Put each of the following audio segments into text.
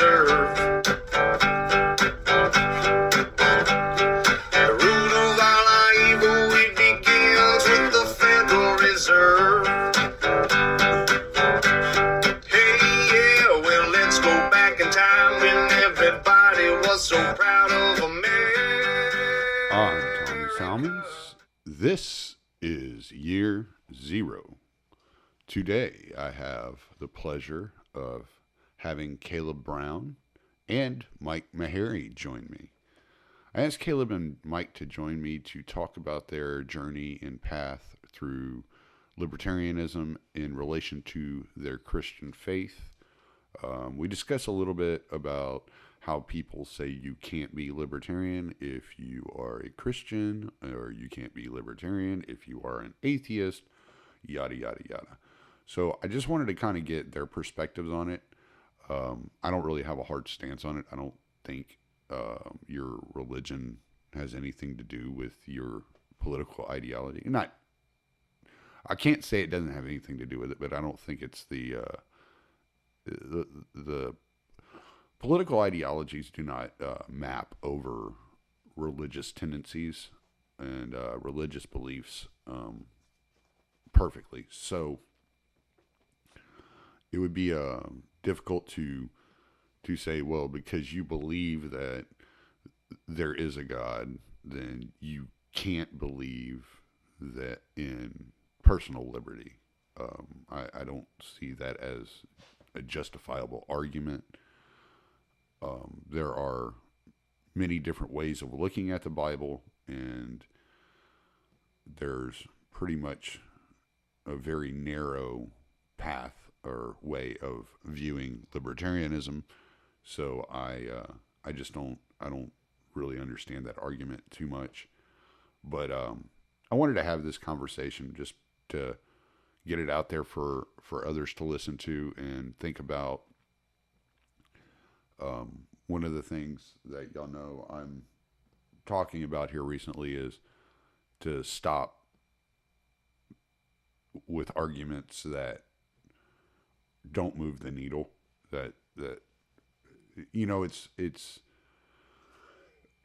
Reserve. The root of all our evil, it begins with the Federal Reserve. Hey, yeah, well, let's go back in time when everybody was so proud of a man. I'm Tommy Salmons. This is year 0. Today, I have the pleasure of having Caleb Brown and Mike Maharrey join me. I asked Caleb and Mike to join me to talk about their journey and path through libertarianism in relation to their Christian faith. We discuss a little bit about how people say you can't be libertarian if you are a Christian, or you can't be libertarian if you are an atheist, yada, yada, yada. So I just wanted to kind of get their perspectives on it. I don't really have a hard stance on it. I don't think your religion has anything to do with your political ideology. I can't say it doesn't have anything to do with it, but I don't think it's the political ideologies do not map over religious tendencies and religious beliefs perfectly. So it would be difficult to say, well, because you believe that there is a God, then you can't believe that in personal liberty. I don't see that as a justifiable argument. There are many different ways of looking at the Bible, and there's pretty much a very narrow path or way of viewing libertarianism. So I don't really understand that argument too much. But I wanted to have this conversation just to get it out there for others to listen to and think about. One of the things that y'all know I'm talking about here recently is to stop with arguments that don't move the needle. That you know, it's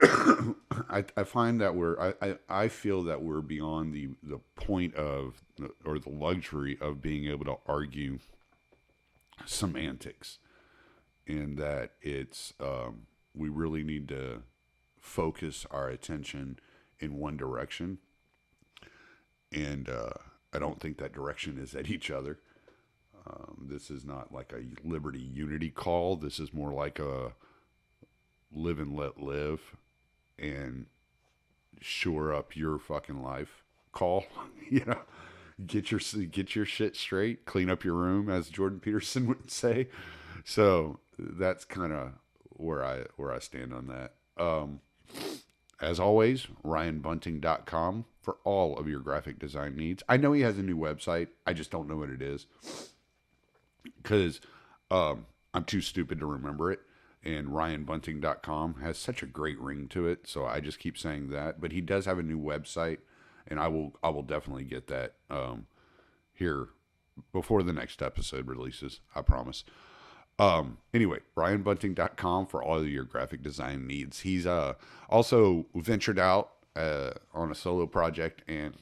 I find that I feel that we're beyond the point of, or the luxury of being able to argue semantics, and that it's we really need to focus our attention in one direction, and I don't think that direction is at each other. This is not like a liberty unity call. This is more like a live and let live and shore up your fucking life call. You know, get your shit straight, clean up your room, as Jordan Peterson would say. So that's kind of where I stand on that. As always, RyanBunting.com for all of your graphic design needs. I know he has a new website. I just don't know what it is, because I'm too stupid to remember it. And RyanBunting.com has such a great ring to it, so I just keep saying that. But he does have a new website, and I will definitely get that here before the next episode releases. I promise. Anyway, RyanBunting.com for all of your graphic design needs. He's also ventured out on a solo project, and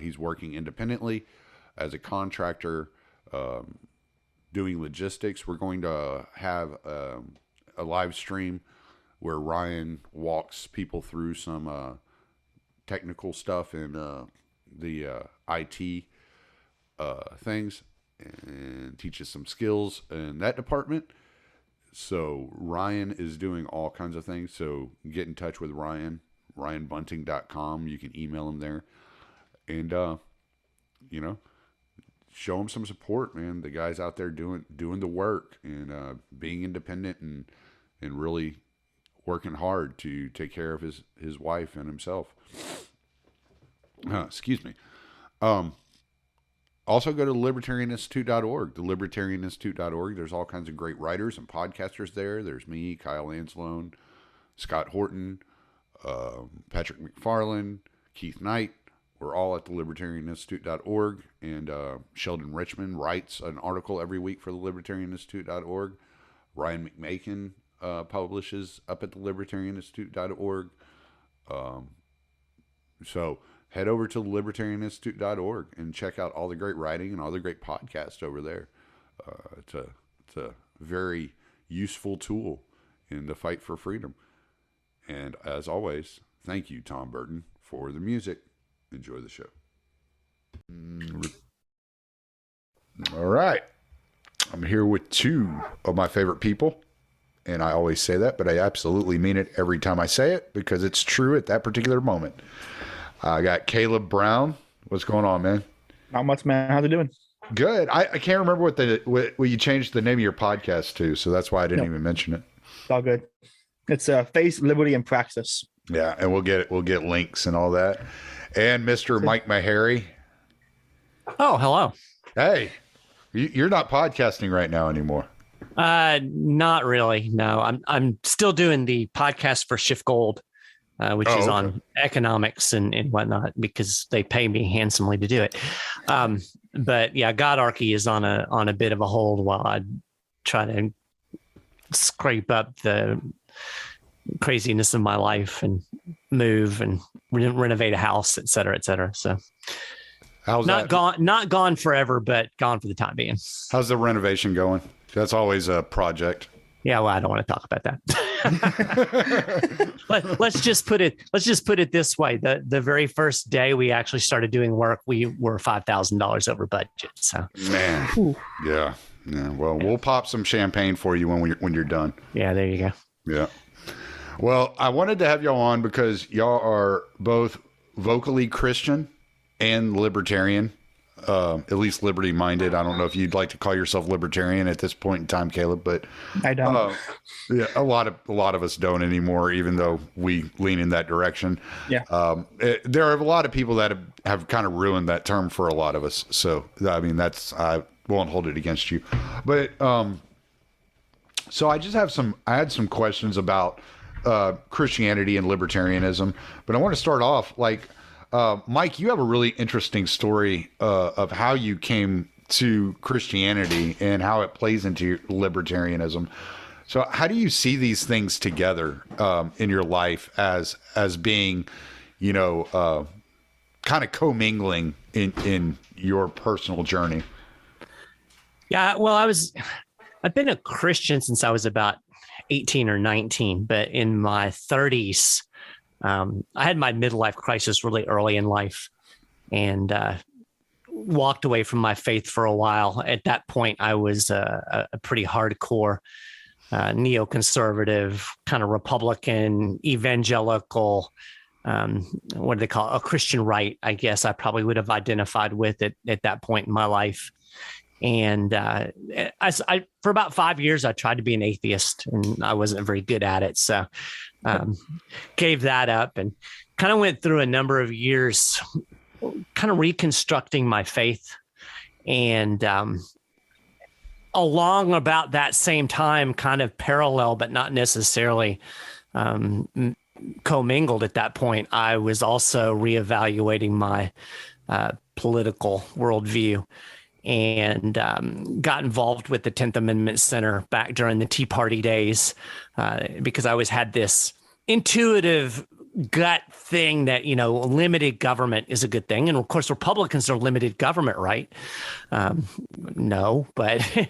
he's working independently as a contractor, doing logistics. We're going to have a live stream where Ryan walks people through some technical stuff and the IT things, and teaches some skills in that department. So Ryan is doing all kinds of things. So get in touch with Ryan, RyanBunting.com. You can email him there, and you know, show him some support, man. The guy's out there doing the work, and being independent, and really working hard to take care of his wife and himself. Excuse me. Also go to libertarianinstitute.org. The libertarianinstitute.org. There's all kinds of great writers and podcasters there. There's me, Kyle Anslone, Scott Horton, Patrick McFarland, Keith Knight. We're all at the libertarianinstitute.org. And Sheldon Richmond writes an article every week for the libertarianinstitute.org. Ryan McMakin publishes up at the libertarianinstitute.org. So head over to libertarianinstitute.org and check out all the great writing and all the great podcasts over there. It's a very useful tool in the fight for freedom. And as always, thank you, Tom Burton, for the music. Enjoy the show. All right. I'm here with two of my favorite people. And I always say that, but I absolutely mean it every time I say it because it's true at that particular moment. I got Caleb Brown. What's going on, man? Not much, man. How's it doing? Good. I can't remember what you changed the name of your podcast to, so that's why I didn't even mention it. It's all good. It's Faith, Liberty, and Praxis. Yeah, and we'll get links and all that. And Mr. Mike Maharrey. Oh, hello. Hey, you're not podcasting right now anymore. Not really. No, I'm still doing the podcast for Shift Gold, which is on economics and whatnot because they pay me handsomely to do it. But yeah, Godarchy is on a bit of a hold while I try to scrape up the craziness of my life and move and renovate a house, et cetera, et cetera. So how's not gone forever, but gone for the time being. How's the renovation going? That's always a project. Yeah, well, I don't want to talk about that. let's just put it this way: the very first day we actually started doing work, we were $5,000 over budget. So, man, yeah. Well, we'll pop some champagne for you when you're done. Yeah, there you go. Yeah. Well, I wanted to have y'all on because y'all are both vocally Christian and libertarian. At least liberty minded. I don't know if you'd like to call yourself libertarian at this point in time, Caleb, but I don't. Yeah, a lot of us don't anymore, even though we lean in that direction. Yeah. There are a lot of people that have kind of ruined that term for a lot of us. So, I mean, I won't hold it against you, but, so I had some questions about, Christianity and libertarianism, but I want to start off Mike, you have a really interesting story of how you came to Christianity and how it plays into libertarianism. So how do you see these things together in your life as being, kind of commingling in your personal journey? Yeah, well, I've been a Christian since I was about 18 or 19, but in my 30s, I had my midlife crisis really early in life and walked away from my faith for a while. At that point, I was a pretty hardcore neoconservative, kind of Republican, evangelical, what do they call it? A Christian right, I guess I probably would have identified with it at that point in my life. And I for about 5 years, I tried to be an atheist and I wasn't very good at it. So gave that up and kind of went through a number of years kind of reconstructing my faith. And along about that same time, kind of parallel, but not necessarily commingled at that point, I was also reevaluating my political worldview. And got involved with the 10th Amendment Center back during the Tea Party days because I always had this intuitive gut thing that, limited government is a good thing. And of course, Republicans are limited government, right? No, but,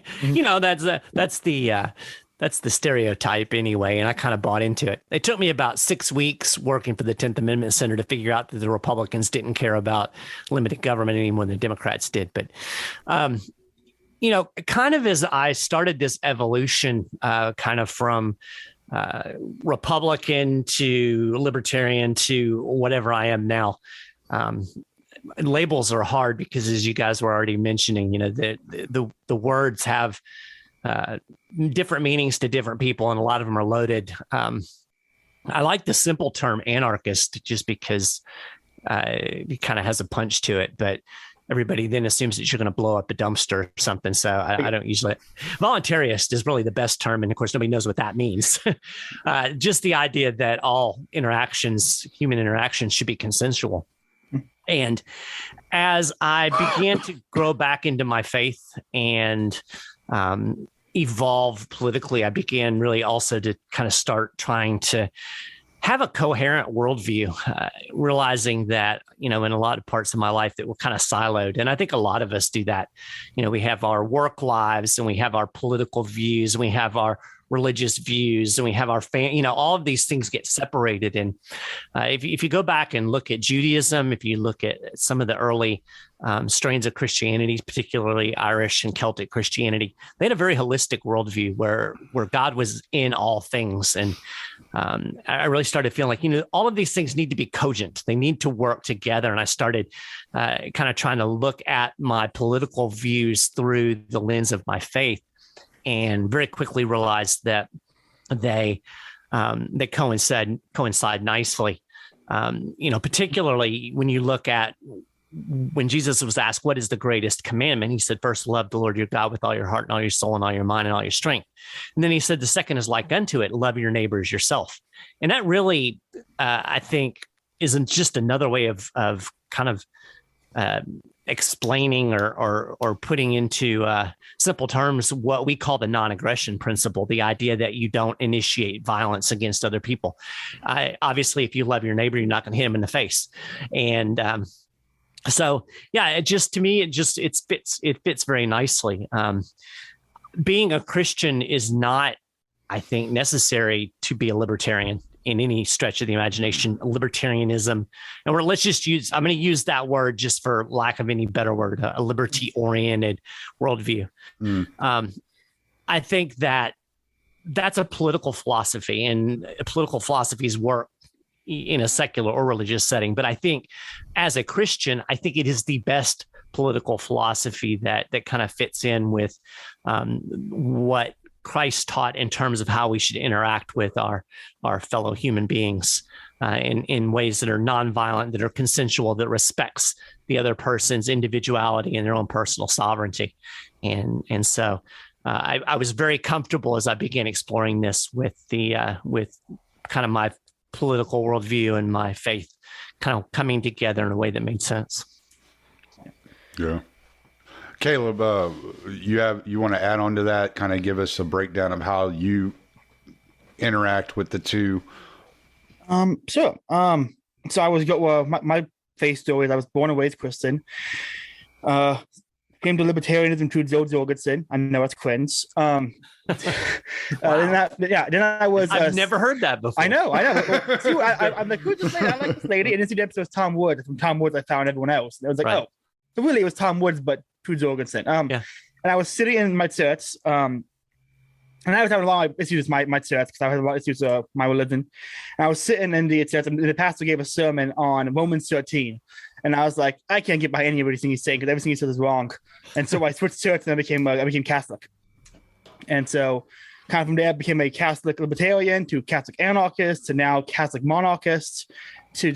that's the stereotype anyway. And I kind of bought into it. It took me about 6 weeks working for the 10th Amendment Center to figure out that the Republicans didn't care about limited government any more than the Democrats did. But, kind of as I started this evolution, kind of from Republican to libertarian to whatever I am now, labels are hard because, as you guys were already mentioning, the words have different meanings to different people, and a lot of them are loaded. I like the simple term anarchist just because it kind of has a punch to it, but everybody then assumes that you're going to blow up a dumpster or something. So I don't usually. Voluntarist is really the best term, and of course, nobody knows what that means. Just the idea that all human interactions, should be consensual. And as I began to grow back into my faith and evolve politically, I began really also to kind of start trying to have a coherent worldview, realizing that, in a lot of parts of my life that we're kind of siloed. And I think a lot of us do that. We have our work lives and we have our political views and we have our religious views and we have our all of these things get separated. And if you go back and look at Judaism, if you look at some of the early strains of Christianity, particularly Irish and Celtic Christianity, they had a very holistic worldview where God was in all things. And I really started feeling like, all of these things need to be cogent. They need to work together. And I started kind of trying to look at my political views through the lens of my faith, and very quickly realized that they coincide nicely. Particularly when you look at when Jesus was asked, what is the greatest commandment? He said, first, love the Lord your God with all your heart and all your soul and all your mind and all your strength. And then he said, the second is like unto it, love your neighbor as yourself. And that really, I think, isn't just another way of kind of explaining or putting into simple terms what we call the non-aggression principle, the idea that you don't initiate violence against other people. Obviously, if you love your neighbor, you're not going to hit him in the face. And so, yeah, it fits very nicely. Being a Christian is not, I think, necessary to be a libertarian in any stretch of the imagination. Libertarianism, and I'm going to use that word just for lack of any better word, a liberty-oriented worldview. I think that's a political philosophy, and political philosophies work in a secular or religious setting. But I think as a Christian, I think it is the best political philosophy that kind of fits in with what Christ taught in terms of how we should interact with our fellow human beings in ways that are nonviolent, that are consensual, that respects the other person's individuality and their own personal sovereignty. And so I was very comfortable as I began exploring this with kind of my political worldview and my faith kind of coming together in a way that made sense. Yeah. Caleb, you want to add on to that, kind of give us a breakdown of how you interact with the two? Sure. So I was my faith story is I was born and raised Christian. Came to libertarianism through Joe Jorgensen. I know it's cringe. Wow. Then I was. I've never heard that before. I know. See, I'm like, who's this lady? I like this lady. And then the episode was Tom Woods. From Tom Woods, I found everyone else. And I was like, right. Oh, so really, it was Tom Woods, but through Jorgensen. Yeah. And I was sitting in my church. And I was having a lot of issues with my church because I had a lot of issues with my religion. And I was sitting in the church, and the pastor gave a sermon on Romans 13. And I was like, I can't get behind any of everything he's saying because everything he says is wrong. And so I switched church and I became Catholic. And so kind of from there, I became a Catholic libertarian to Catholic anarchist to now Catholic monarchist to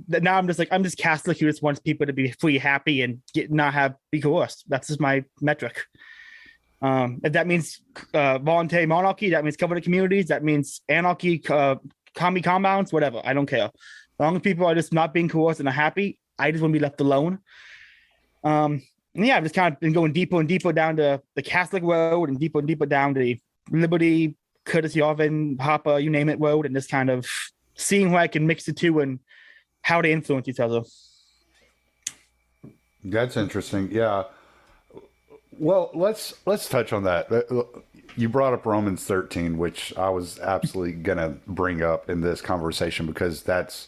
now I'm just Catholic who just wants people to be free, happy, and be coerced. That's just my metric. If that means voluntary monarchy, that means covenant communities, that means anarchy, commie compounds, whatever. I don't care. As long as people are just not being coerced and are happy, I just want to be left alone. Yeah, I've just kind of been going deeper and deeper down the Catholic road and deeper down the liberty, courtesy, Arvin, Hopper, you name it road, and just kind of seeing where I can mix the two and how they influence each other. That's interesting. Yeah. Well, let's touch on that. You brought up Romans 13, which I was absolutely going to bring up in this conversation because that's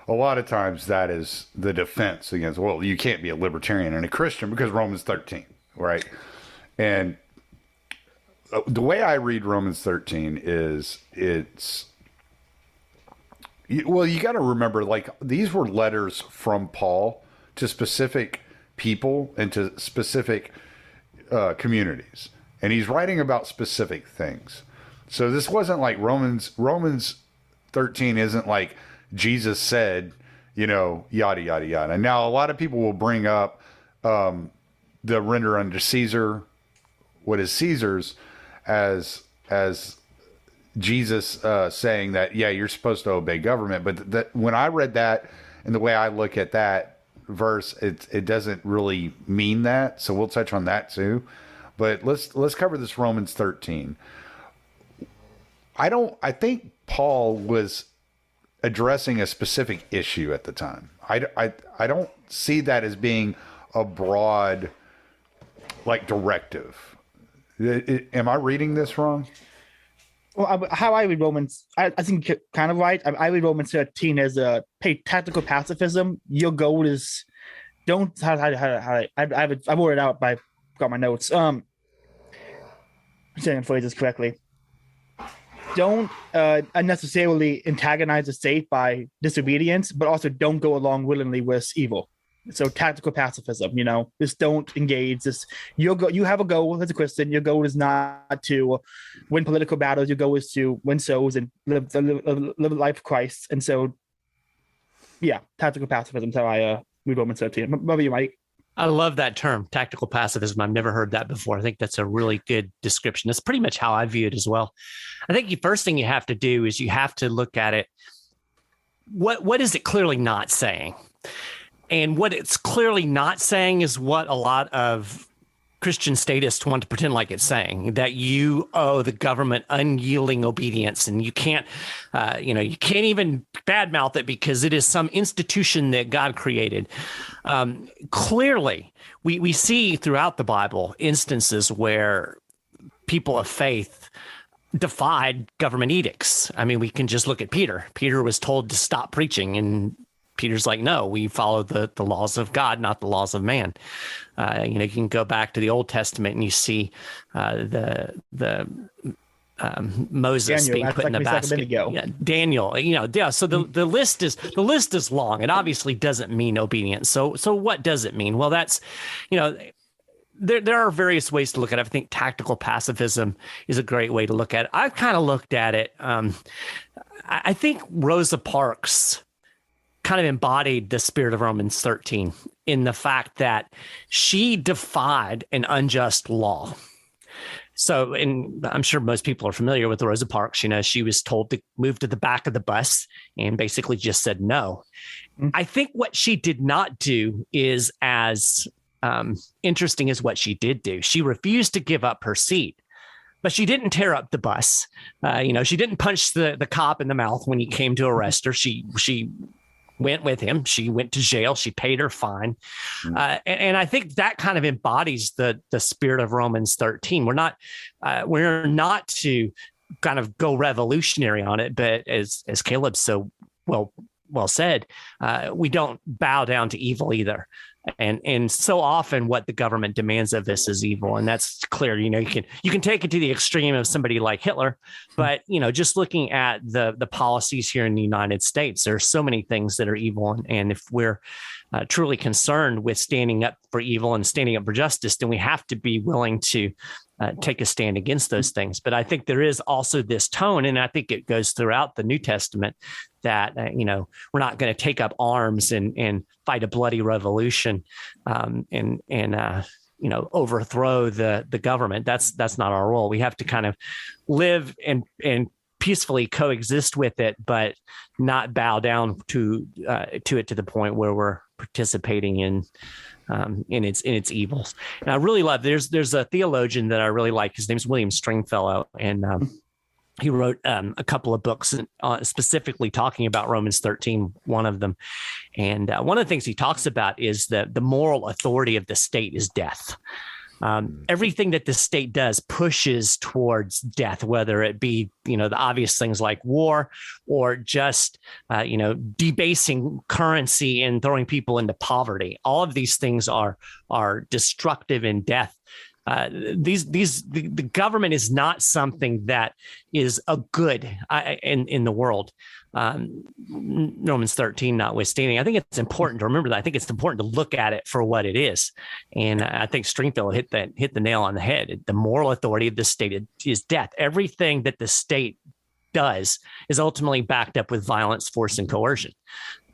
a lot of times that is the defense against, well, you can't be a libertarian and a Christian because Romans 13, right? And the way I read Romans 13 is you got to remember, like, these were letters from Paul to specific people and to specific communities. And he's writing about specific things. So this wasn't like Romans 13 isn't like Jesus said, yada, yada, yada. Now, a lot of people will bring up the render unto Caesar what is Caesar's as Jesus saying that, yeah, you're supposed to obey government. But when I read that and the way I look at that verse, it doesn't really mean that. So we'll touch on that too. But let's cover this Romans 13. I think Paul was addressing a specific issue at the time. I don't see that as being a broad, like, directive. Am I reading this wrong? Well, how I read Romans, I think you're kind of right. I read Romans 13 as a tactical pacifism. Your goal is don't I wrote it out, but I got my notes. I'm saying phrase this correctly. Don't unnecessarily antagonize the state by disobedience, but also don't go along willingly with evil. So tactical pacifism, just don't engage. You have a goal as a Christian. Your goal is not to win political battles. Your goal is to win souls and live the life of Christ. And so, yeah, tactical pacifism is how I read Romans 13. What about you, Mike? I love that term, tactical pacifism. I've never heard that before. I think that's a really good description. That's pretty much how I view it as well. I think the first thing you have to do is you have to look at it. What is it clearly not saying? And what it's clearly not saying is what a lot of Christian statists want to pretend like it's saying, that you owe the government unyielding obedience, and you can't, you can't even badmouth it because it is some institution that God created. Clearly, we see throughout the Bible instances where people of faith defied government edicts. I mean, we can just look at Peter. Peter was told to stop preaching, and Peter's like, no, we follow the laws of God, not the laws of man. You can go back to the Old Testament and you see Moses being put in a basket. Yeah, Daniel. So the list is long. It obviously doesn't mean obedience. So what does it mean? Well, that's there are various ways to look at it. I think tactical pacifism is a great way to look at it. I've kind of looked at it. I think Rosa Parks kind of embodied the spirit of Romans 13 in the fact that she defied an unjust law. So, and I'm sure most people are familiar with Rosa Parks. She was told to move to the back of the bus and basically just said no. Mm-hmm. I think what she did not do is as interesting as what she did do. She refused to give up her seat, but she didn't tear up the bus. She didn't punch the cop in the mouth when he came to arrest her. She went with him. She went to jail. She paid her fine. And I think that kind of embodies the spirit of Romans 13. We're not to kind of go revolutionary on it, but as Caleb so well said, we don't bow down to evil either. And so often what the government demands of us is evil. And that's clear. You can take it to the extreme of somebody like Hitler, but just looking at the policies here in the United States, there are so many things that are evil. And if we're truly concerned with standing up for evil and standing up for justice, then we have to be willing to take a stand against those things. But I think there is also this tone, and I think it goes throughout the New Testament, that we're not going to take up arms and fight a bloody revolution and overthrow the government. That's not our role. We have to kind of live and peacefully coexist with it, but not bow down to it to the point where we're participating in its evils. And I really love, there's a theologian that I really like. His name's William Stringfellow, and he wrote a couple of books specifically talking about Romans 13, one of them. And one of the things he talks about is that the moral authority of the state is death. Everything that the state does pushes towards death, whether it be, the obvious things like war or just, debasing currency and throwing people into poverty. All of these things are destructive in death. The government is not something that is a good in the world. Romans 13 notwithstanding, I think it's important to remember that. I think it's important to look at it for what it is. And I think Stringfellow hit the nail on the head. The moral authority of the state is death. Everything that the state does is ultimately backed up with violence, force, and coercion.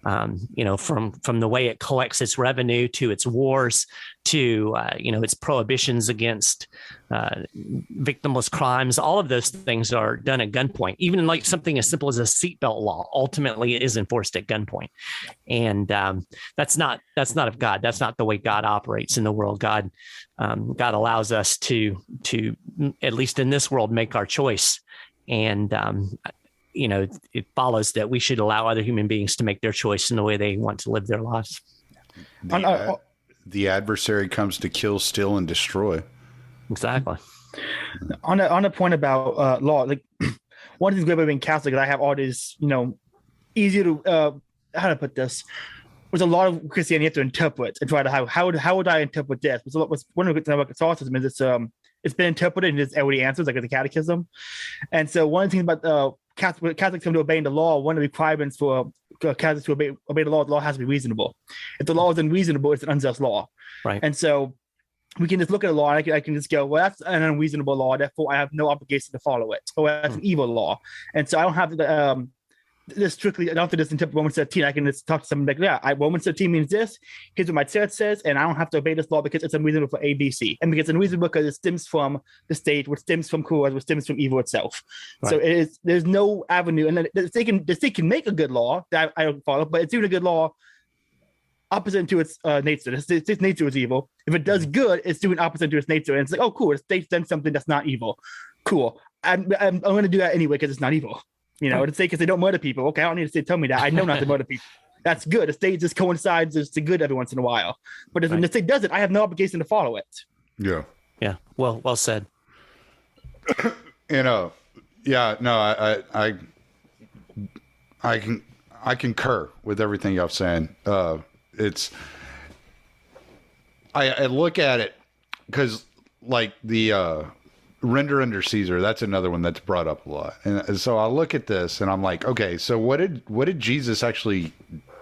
from the way it collects its revenue to its wars to its prohibitions against victimless crimes. All of those things are done at gunpoint. Even like something as simple as a seatbelt law, ultimately it is enforced at gunpoint, and that's not of God. That's not the way God operates in the world. God allows us to at least in this world make our choice, and it follows that we should allow other human beings to make their choice in the way they want to live their lives. The adversary comes to kill, steal, and destroy. Exactly. On a point about law, like one of the things great about being Catholic is I have all this, easy to how to put this. There's a lot of Christianity you have to interpret and try to how would I interpret this? What's one of the good things about Catholicism is it's been interpreted and it's already answers like the Catechism, and so one of the things about Catholics come to obeying the law. One of the requirements for Catholics to obey the law has to be reasonable. If the law is unreasonable, it's an unjust law. Right. And so we can just look at a law and I can just go, well, that's an unreasonable law. Therefore, I have no obligation to follow it. Or that's an evil law. And so I don't have to this strictly, I don't have to just interpret Romans 13. I can just talk to someone like, Romans 13 means this. Here's what my church says. And I don't have to obey this law because it's unreasonable for A, B, C. And because it's unreasonable because it stems from the state, which stems from cause, which stems from evil itself. Right. So there's no avenue. And then the state can make a good law that I don't follow, but it's doing a good law opposite to its nature. Its nature is evil. If it does good, it's doing opposite to its nature. And it's like, oh, cool. The state's done something that's not evil. Cool. I'm going to do that anyway because it's not evil. To say because they don't murder people. Okay, I don't need to say tell me that. I know not to murder people. That's good. The state just coincides as to good every once in a while. But if the state does it, I have no obligation to follow it. Yeah. Yeah. Well said. Yeah. No, I concur with everything y'all saying. I look at it because like the render under Caesar, that's another one that's brought up a lot. And so I look at this and I'm like, okay, so what did Jesus actually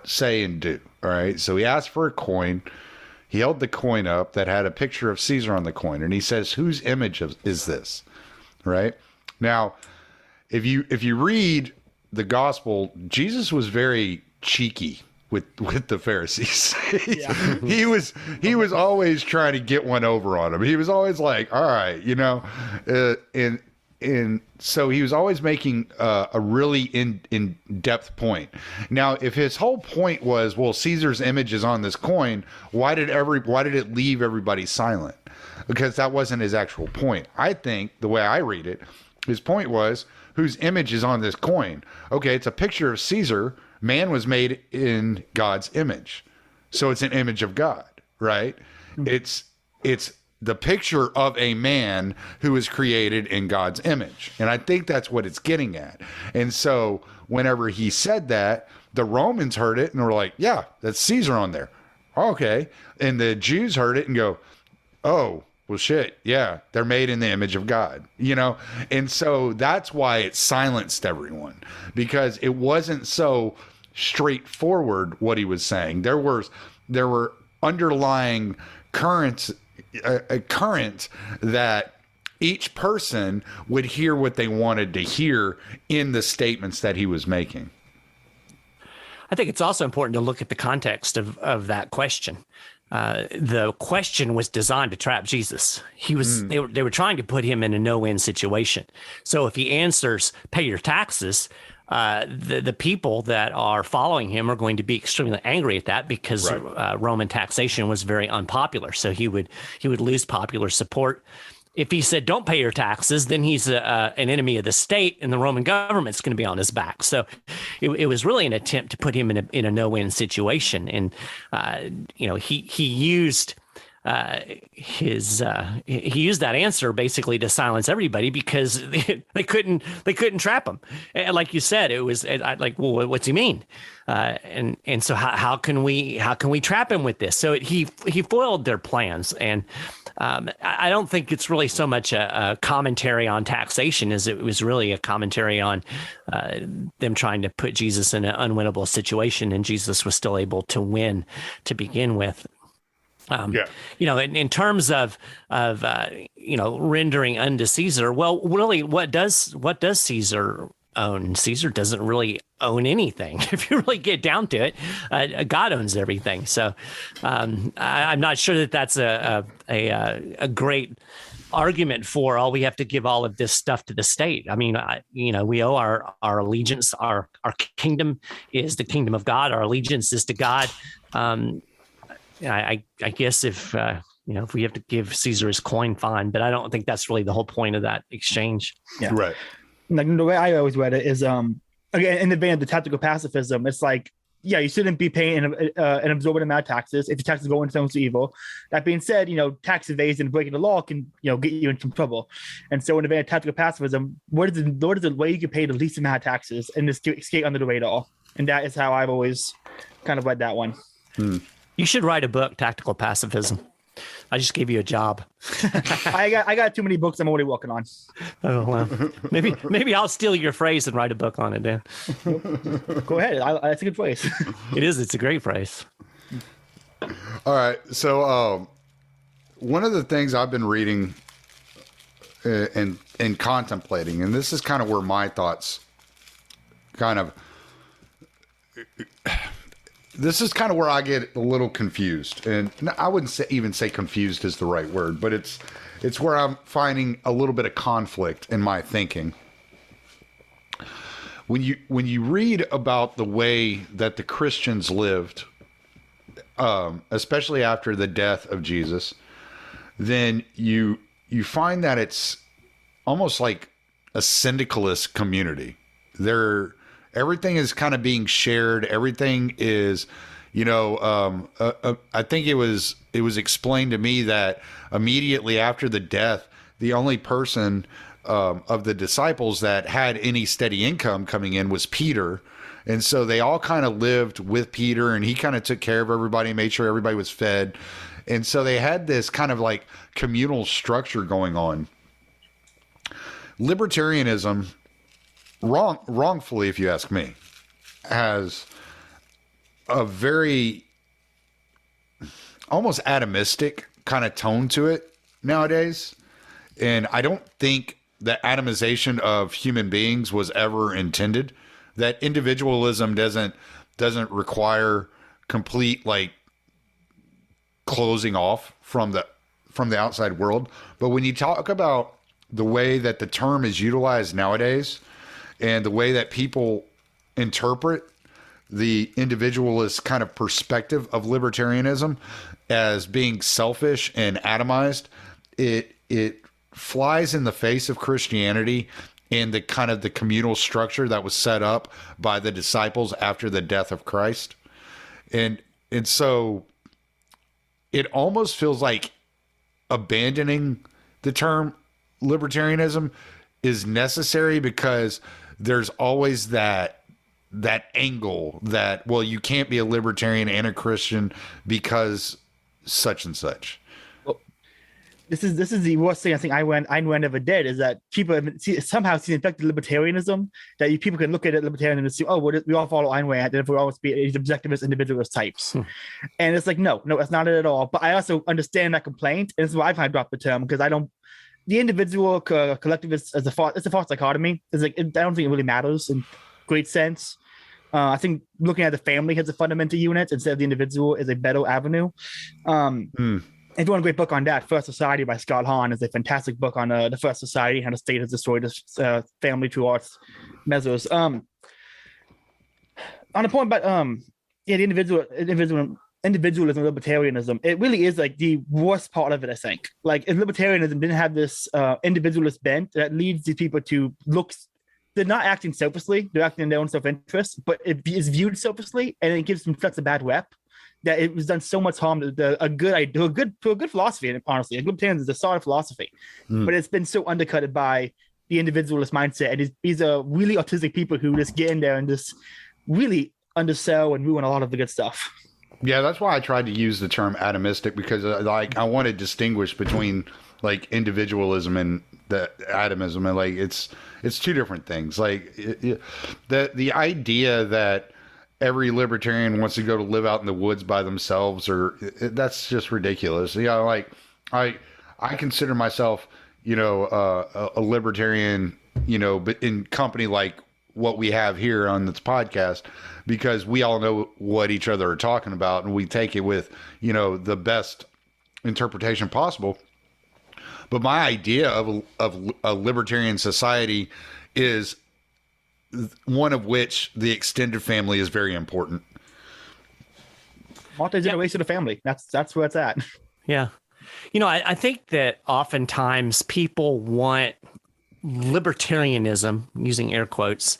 say and do? All right. So he asked for a coin. He held the coin up that had a picture of Caesar on the coin. And he says, whose image is this? Right. Now, if you read the gospel, Jesus was very cheeky with the Pharisees. he was always trying to get one over on them. He was always like, all right, and so he was always making a really in-depth point. Now, if his whole point was, well, Caesar's image is on this coin, why did it leave everybody silent? Because that wasn't his actual point. I think the way I read it, his point was, whose image is on this coin? Okay, it's a picture of Caesar. Man was made in God's image. So it's an image of God, right? It's the picture of a man who is created in God's image. And I think that's what it's getting at. And so whenever he said that, the Romans heard it and were like, yeah, that's Caesar on there. Okay. And the Jews heard it and go, oh, well, shit. Yeah. They're made in the image of God, And so that's why it silenced everyone, because it wasn't so straightforward what he was saying. There were underlying currents, a current that each person would hear what they wanted to hear in the statements that he was making. I think it's also important to look at the context of that question. The question was designed to trap Jesus. They were trying to put him in a no-win situation. So if he answers, pay your taxes, the people that are following him are going to be extremely angry at that because Roman taxation was very unpopular. So he would lose popular support. If he said, don't pay your taxes, then he's an enemy of the state and the Roman government's going to be on his back. So it was really an attempt to put him in a no-win situation. And, he used he used that answer basically to silence everybody because they couldn't trap him. And like you said, it was like, well, what's he mean? And so how can we trap him with this? So he foiled their plans. And I don't think it's really so much a commentary on taxation as it was really a commentary on them trying to put Jesus in an unwinnable situation, and Jesus was still able to win to begin with. In terms of rendering unto Caesar, well, really, what does Caesar own. Caesar doesn't really own anything. If you really get down to it, God owns everything. So I'm not sure that that's a great argument for all we have to give all of this stuff to the state. I mean, we owe our allegiance, our kingdom is the kingdom of God. Our allegiance is to God. I guess if we have to give Caesar his coin, fine, but I don't think that's really the whole point of that exchange. Yeah. Right. Like the way I always read it is, again, in the vein of the tactical pacifism, it's like, yeah, you shouldn't be paying an absorbent amount of taxes if the taxes go into someone's evil. That being said, tax evasion and breaking the law can, get you in some trouble. And so in the vein of tactical pacifism, what is the way you can pay the least amount of taxes and just skate under the radar? And that is how I've always kind of read that one. You should write a book, Tactical Pacifism. I just gave you a job. I got too many books I'm already working on. Oh, well, maybe I'll steal your phrase and write a book on it, Dan. Go ahead. That's a good phrase. It is. It's a great phrase. All right. So one of the things I've been reading and contemplating, and this is kind of where my thoughts this is kind of where I get a little confused, and I wouldn't even say confused is the right word, but it's where I'm finding a little bit of conflict in my thinking. When you read about the way that the Christians lived, especially after the death of Jesus, then you find that it's almost like a syndicalist community. Everything is kind of being shared. Everything is, I think it was explained to me that immediately after the death, the only person of the disciples that had any steady income coming in was Peter. And so they all kind of lived with Peter, and he kind of took care of everybody, made sure everybody was fed. And so they had this kind of like communal structure going on. Libertarianism, wrongfully, if you ask me, has a very almost atomistic kind of tone to it nowadays. And I don't think that atomization of human beings was ever intended. That individualism doesn't require complete like closing off from the outside world. But when you talk about the way that the term is utilized nowadays, and the way that people interpret the individualist kind of perspective of libertarianism as being selfish and atomized, it flies in the face of Christianity and the kind of the communal structure that was set up by the disciples after the death of Christ. And so it almost feels like abandoning the term libertarianism is necessary, because there's always that angle that, well, you can't be a libertarian and a Christian because such and such. Well, this is the worst thing I think Ayn ever did, is that people somehow see infected libertarianism, that people can look at it libertarianism and see, oh, we all follow Ayn Rand, and if we always be these objectivist individualist types. And it's like, no, that's not it at all. But I also understand that complaint, and this is why I've kind of dropped the term, because the individual collectivist it's a false dichotomy. It's like, I don't think it really matters in great sense. I think looking at the family as a fundamental unit instead of the individual is a better avenue. If you want a great book on that, First Society by Scott Hahn is a fantastic book on the First Society, how the state has destroyed its family through arts measures. On the point about the individualism, libertarianism, it really is like the worst part of it, I think. Like, if libertarianism didn't have this individualist bent that leads these people to they're not acting selfishly, they're acting in their own self-interest, but it is viewed selfishly, and it gives them such a bad rep that it was done so much harm to a good philosophy. Honestly, libertarianism is a solid philosophy, but it's been so undercutted by the individualist mindset, and these are really autistic people who just get in there and just really undersell and ruin a lot of the good stuff. Yeah, that's why I tried to use the term atomistic, because I want to distinguish between like individualism and the atomism, and like it's two different things. Like the idea that every libertarian wants to go to live out in the woods by themselves, that's just ridiculous. Like I consider myself, a libertarian, but in company like what we have here on this podcast, because we all know what each other are talking about, and we take it with, you know, the best interpretation possible. But my idea of a libertarian society is one of which the extended family is very important. Multi-generational family. That's where it's at. Yeah. You know, I think that oftentimes people want libertarianism, using air quotes,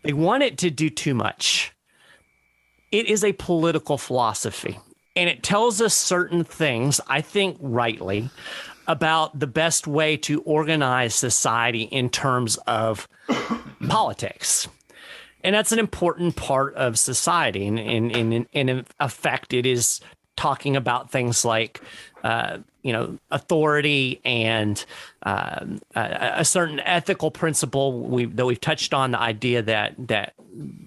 they want it to do too much. It is a political philosophy, and it tells us certain things, I think rightly, about the best way to organize society in terms of politics. And that's an important part of society. And in effect, it is talking about things like, authority and a certain ethical principle that we've touched on, the idea that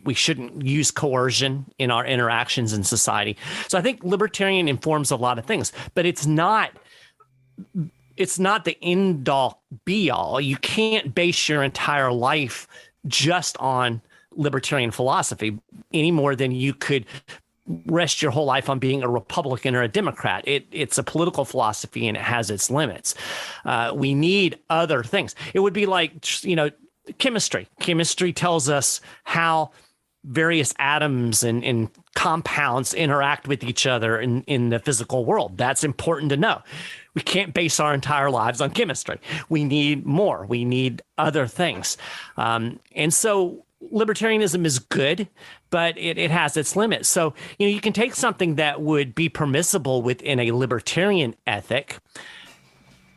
we shouldn't use coercion in our interactions in society. So I think libertarian informs a lot of things, but it's not the end all be all. You can't base your entire life just on libertarian philosophy any more than you could rest your whole life on being a Republican or a Democrat. It's a political philosophy, and it has its limits. We need other things. It would be like, chemistry. Chemistry tells us how various atoms and compounds interact with each other in the physical world. That's important to know. We can't base our entire lives on chemistry. We need more. We need other things. And so libertarianism is good, but it has its limits. So, you can take something that would be permissible within a libertarian ethic,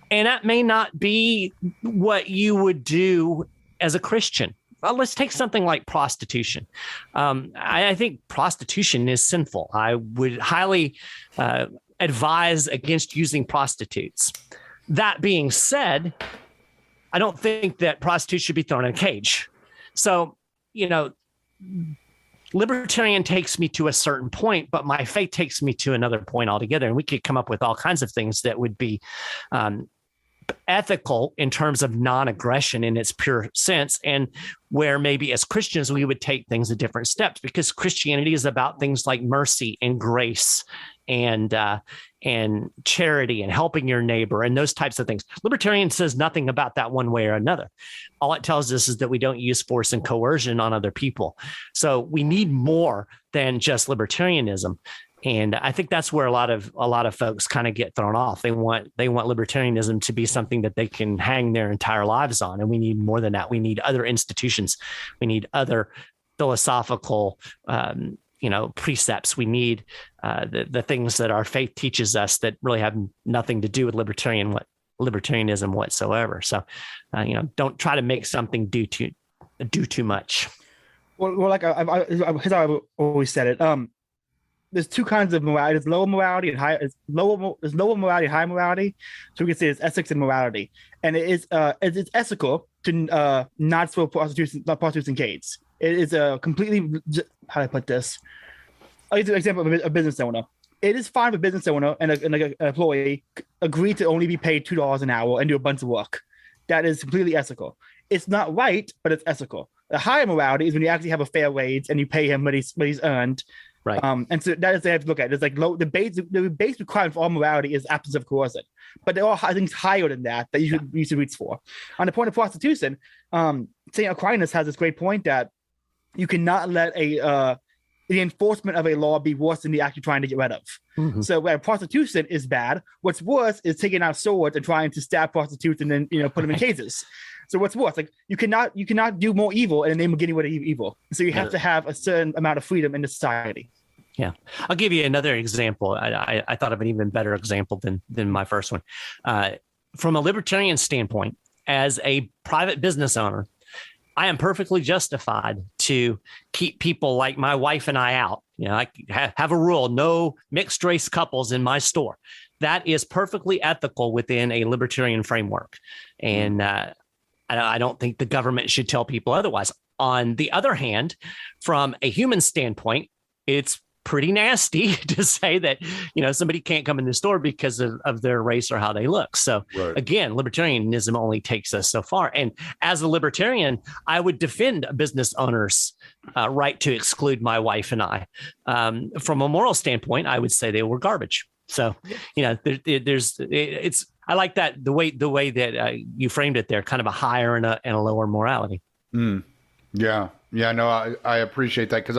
and that may not be what you would do as a Christian. Well, let's take something like prostitution. I think prostitution is sinful. I would highly advise against using prostitutes. That being said, I don't think that prostitutes should be thrown in a cage. So, libertarian takes me to a certain point, but my faith takes me to another point altogether. And we could come up with all kinds of things that would be ethical in terms of non-aggression in its pure sense, and where maybe as Christians we would take things at different steps, because Christianity is about things like mercy and grace and charity and helping your neighbor and those types of things. Libertarian says nothing about that one way or another. All it tells us is that we don't use force and coercion on other people. So we need more than just libertarianism. And I think that's where a lot of folks kind of get thrown off. They want libertarianism to be something that they can hang their entire lives on. And we need more than that. We need other institutions. We need other philosophical, precepts. We need the things that our faith teaches us that really have nothing to do with libertarianism whatsoever. So, don't try to make something do too much. Well, like I've always said it. There's two kinds of morality. There's lower morality and high. There's lower morality, high morality. So we can say it's ethics and morality, and it's ethical to not throw prostitutes in cages. It is a completely, how do I put this? I'll use an example of a business owner. It is fine if a business owner and an employee agree to only be paid $2 an hour and do a bunch of work. That is completely ethical. It's not right, but it's ethical. The higher morality is when you actually have a fair wage and you pay him what he's earned. Right. And so that is they have to look at. It's like the base requirement for all morality is absence of coercion, but there are things higher than that you should reach for. On the point of prostitution, St. Aquinas has this great point that you cannot let the enforcement of a law be worse than the act you're trying to get rid of. Mm-hmm. So where prostitution is bad, what's worse is taking out swords and trying to stab prostitutes and then put them in cages. So what's worse? Like you cannot do more evil in the name of getting rid of evil. So you have to have a certain amount of freedom in the society. Yeah, I'll give you another example. I thought of an even better example than my first one. From a libertarian standpoint, as a private business owner, I am perfectly justified to keep people like my wife and I out. I have a rule: no mixed race couples in my store. That is perfectly ethical within a libertarian framework, and I don't think the government should tell people otherwise. On the other hand, from a human standpoint, it's pretty nasty to say that, somebody can't come in the store because of their race or how they look. So again, libertarianism only takes us so far. And as a libertarian, I would defend a business owner's right to exclude my wife and I. From a moral standpoint, I would say they were garbage. So, I like that the way that you framed it there, kind of a higher and a lower morality. Yeah. No, I appreciate that. Cause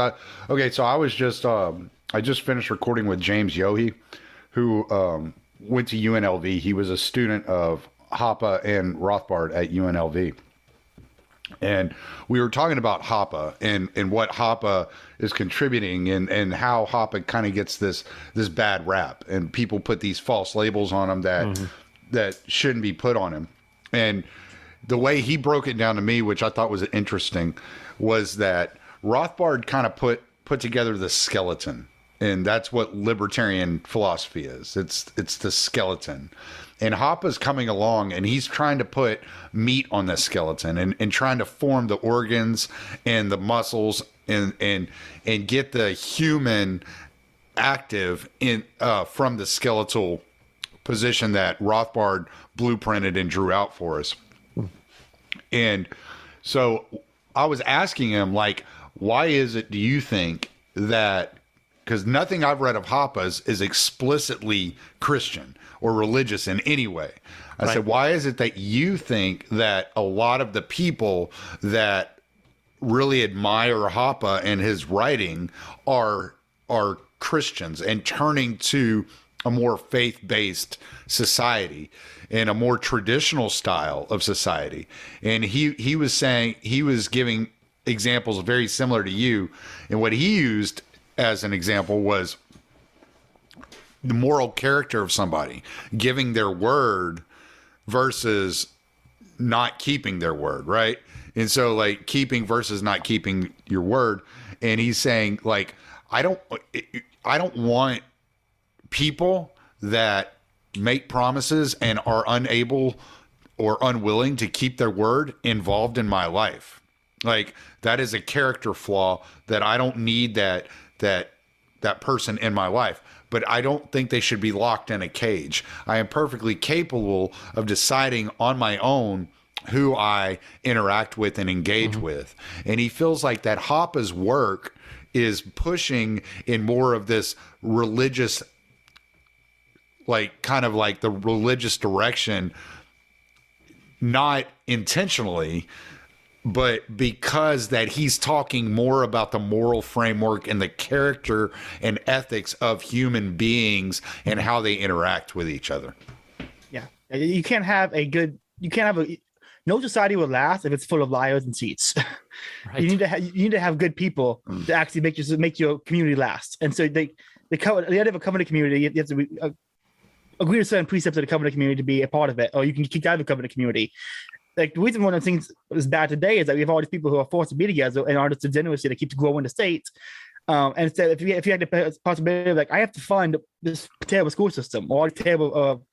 so I was just, I just finished recording with James Yohe, who, went to UNLV. He was a student of Hoppe and Rothbard at UNLV. And we were talking about Hoppe and what Hoppe is contributing and how Hoppe kind of gets this bad rap, and people put these false labels on him that shouldn't be put on him. And the way he broke it down to me, which I thought was interesting, was that Rothbard kind of put together the skeleton, and that's what libertarian philosophy is. It's the skeleton. And Hoppe's coming along and he's trying to put meat on the skeleton and trying to form the organs and the muscles and get the human active in from the skeletal position that Rothbard blueprinted and drew out for us. And so I was asking him, like, why is it, do you think that, because nothing I've read of Hoppe's is explicitly Christian or religious in any way. I said, why is it that you think that a lot of the people that really admire Hoppe and his writing are Christians and turning to a more faith-based society and a more traditional style of society? And he was saying, he was giving examples very similar to you. And what he used as an example was the moral character of somebody, giving their word versus not keeping their word, right? And so, like, keeping versus not keeping your word. And he's saying, like, I don't want people that make promises and are unable or unwilling to keep their word involved in my life. Like, that is a character flaw that I don't need that person in my life. But I don't think they should be locked in a cage. I am perfectly capable of deciding on my own who I interact with and engage with. And he feels like that Hoppe's work is pushing in more of this religious, like, kind of like the religious direction, not intentionally, but because that he's talking more about the moral framework and the character and ethics of human beings and how they interact with each other. Yeah. No society will last if it's full of liars and cheats. Right. You need to have good people to actually make your community last. And so the idea of a covenant community, you have to agree to certain precepts of the covenant community to be a part of it, or you can kick out of the covenant community. Like, the reason one of the things is bad today is that we have all these people who are forced to be together in order to degeneracy that keeps growing the state. And so if you had the possibility of, like, I have to fund this terrible school system or terrible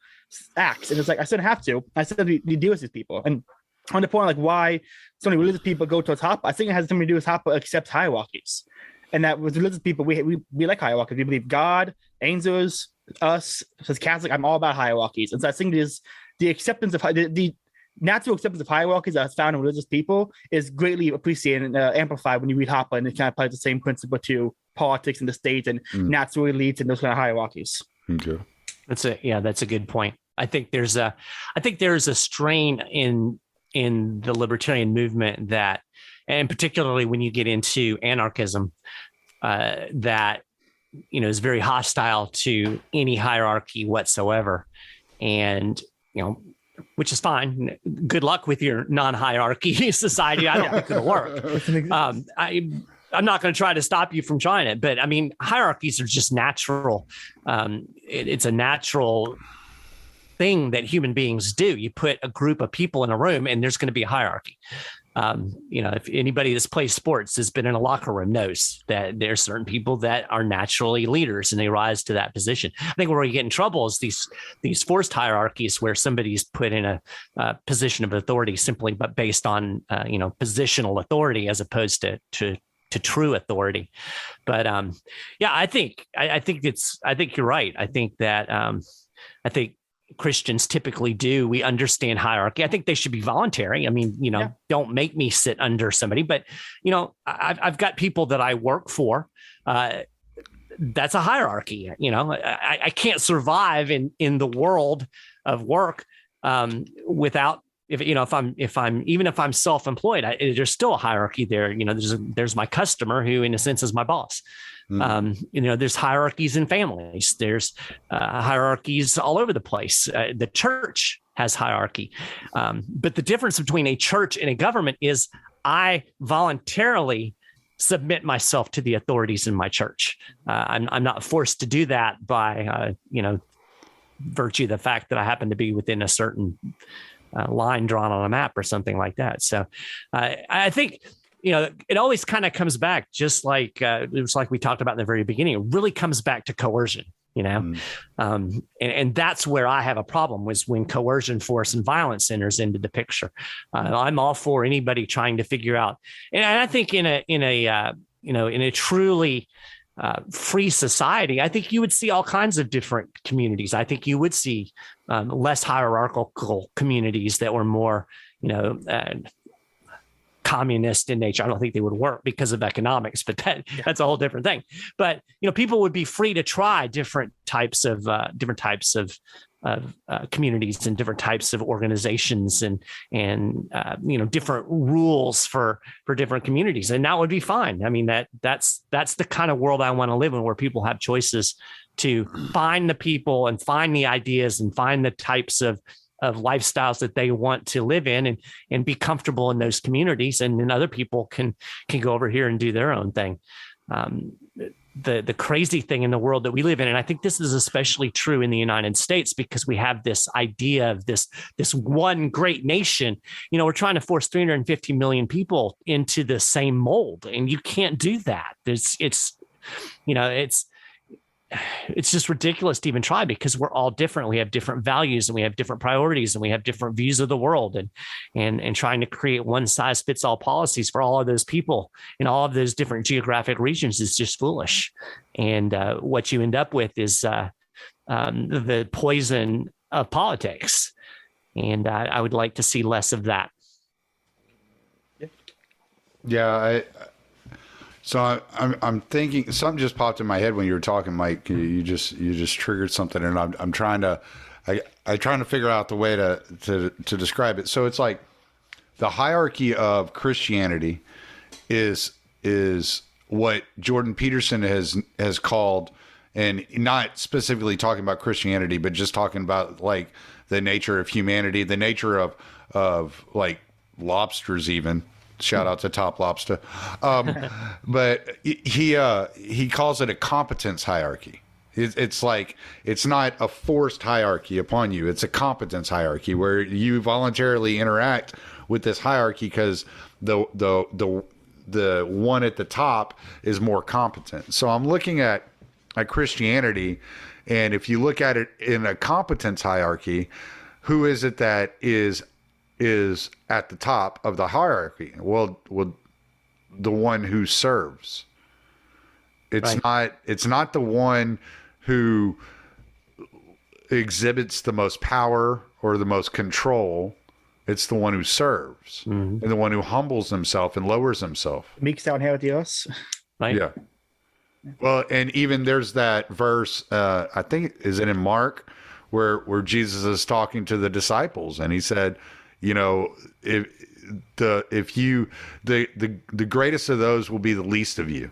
acts, and it's like, I shouldn't have to. I still need to deal with these people. And on the point, like, why so many religious people go towards Hoppe, I think it has something to do with Hoppe accepts hierarchies, and that with religious people we like hierarchies. We believe God, angels, us. As Catholic, I'm all about hierarchies, and so I think there's the acceptance of the natural acceptance of hierarchies that's found in religious people is greatly appreciated and amplified when you read Hoppe, and it kind of applies the same principle to politics and the state and natural elites and those kind of hierarchies. Okay. That's a good point. I think there's a strain in the libertarian movement that, and particularly when you get into anarchism, that, is very hostile to any hierarchy whatsoever. And, which is fine. Good luck with your non-hierarchy society. I don't think it'll work. I'm not going to try to stop you from trying it, but I mean, hierarchies are just natural. It's a natural thing that human beings do. You put a group of people in a room and there's going to be a hierarchy. If anybody that's played sports has been in a locker room knows that there's certain people that are naturally leaders and they rise to that position. I think where you get in trouble is these forced hierarchies where somebody's put in a position of authority simply but based on positional authority as opposed to to true authority. But yeah, I think you're right. I think that I think Christians typically do. We understand hierarchy. I think they should be voluntary. I mean, don't make me sit under somebody. But I've got people that I work for. That's a hierarchy. I can't survive in the world of work without. If I'm self-employed, there's still a hierarchy there. There's my customer who, in a sense, is my boss. There's hierarchies in families. There's hierarchies all over the place. The church has hierarchy. But the difference between a church and a government is I voluntarily submit myself to the authorities in my church. I'm not forced to do that by, virtue of the fact that I happen to be within a certain line drawn on a map or something like that. So I think, it always kind of comes back, just like it was like we talked about in the very beginning. It really comes back to coercion, and that's where I have a problem, was when coercion, force, and violence enters into the picture. I'm all for anybody trying to figure out, and I think in a truly free society, I think you would see all kinds of different communities. I think you would see less hierarchical communities that were more, communist in nature. I don't think they would work because of economics, but that's a whole different thing. But people would be free to try different types of communities and different types of organizations and different rules for different communities, and that would be fine. I mean, that's the kind of world I want to live in, where people have choices to find the people and find the ideas and find the types of lifestyles that they want to live in and be comfortable in those communities. And then other people can go over here and do their own thing. The crazy thing in the world that we live in, and I think this is especially true in the United States, because we have this idea of this one great nation. We're trying to force 350 million people into the same mold, and you can't do that. It's just ridiculous to even try, because we're all different. We have different values, and we have different priorities, and we have different views of the world, and trying to create one size fits all policies for all of those people in all of those different geographic regions is just foolish. And what you end up with is the poison of politics. And I would like to see less of that. Yeah. So I'm thinking, something just popped in my head when you were talking, Mike. You just triggered something, and I'm trying to figure out the way to describe it. So it's like the hierarchy of Christianity is what Jordan Peterson has called, and not specifically talking about Christianity, but just talking about like the nature of humanity, the nature of like lobsters even. Shout out to Top Lobster. But he calls it a competence hierarchy. It's like, it's not a forced hierarchy upon you. It's a competence hierarchy where you voluntarily interact with this hierarchy because the one at the top is more competent. So I'm looking at Christianity, and if you look at it in a competence hierarchy, who is it that is at the top of the hierarchy? Well, the one who serves. It's right. It's not the one who exhibits the most power or the most control. It's the one who serves, and the one who humbles himself and lowers himself. Meeks down here with Dios. Right. Yeah. Well, and even there's that verse, I think, is it in Mark, where Jesus is talking to the disciples, and he said, the greatest of those will be the least of you.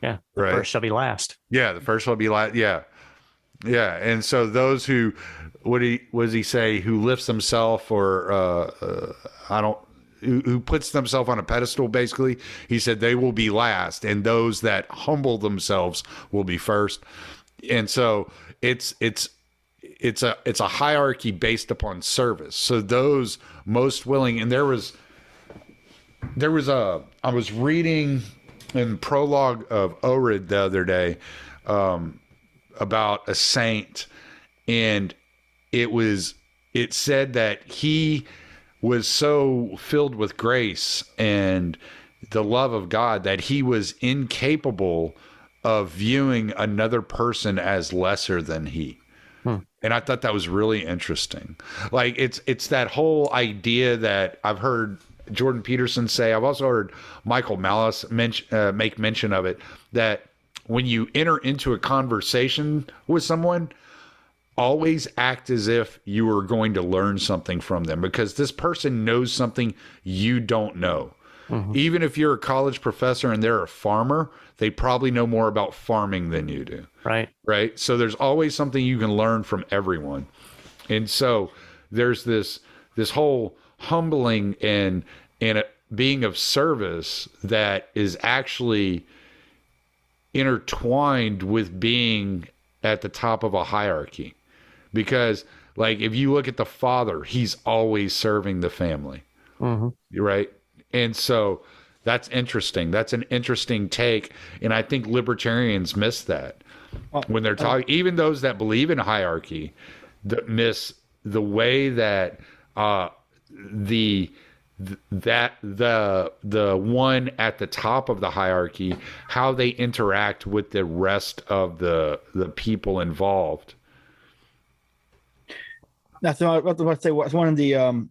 Yeah. The right? first shall be last. Yeah. The first shall be last. Yeah. Yeah. And so those who, what does he say, who lifts himself or, who puts themselves on a pedestal, basically, he said they will be last, and those that humble themselves will be first. And so it's a hierarchy based upon service. So those most willing, and I was reading in prologue of Orid the other day about a saint, and it said that he was so filled with grace and the love of God, that he was incapable of viewing another person as lesser than he. And I thought that was really interesting. Like it's that whole idea that I've heard Jordan Peterson say. I've also heard Michael Malice make mention of it, that when you enter into a conversation with someone, always act as if you are going to learn something from them, because this person knows something you don't know. Even if you're a college professor and they're a farmer, they probably know more about farming than you do. Right. So there's always something you can learn from everyone. And so there's this whole humbling and being of service that is actually intertwined with being at the top of a hierarchy. Because like, if you look at the father, he's always serving the family. Right. And so that's interesting. That's an interesting take. And I think libertarians miss that when they're talking, even those that believe in hierarchy, that miss the way that the one at the top of the hierarchy, how they interact with the rest of the people involved. That's what I was about to say. What's one of the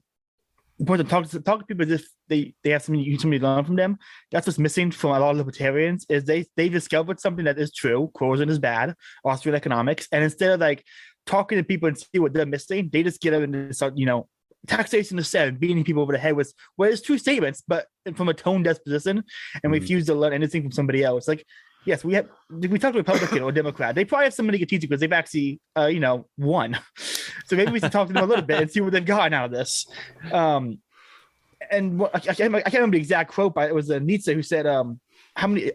point of talk to people as if they have something you to learn from them. That's what's missing from a lot of libertarians, is they discovered something that is true. Corrosion is bad. Austrian economics, and instead of like talking to people and see what they're missing, they just get up and start, taxation is said, beating people over the head with it's true statements, but from a tone deaf position, and refuse to learn anything from somebody else. Like, yes, we talk to Republican or Democrat. They probably have somebody to teach because they've actually, won. So maybe we should talk to them a little bit and see what they've gotten out of this. And I can't remember the exact quote, but it was Nietzsche who said, "How many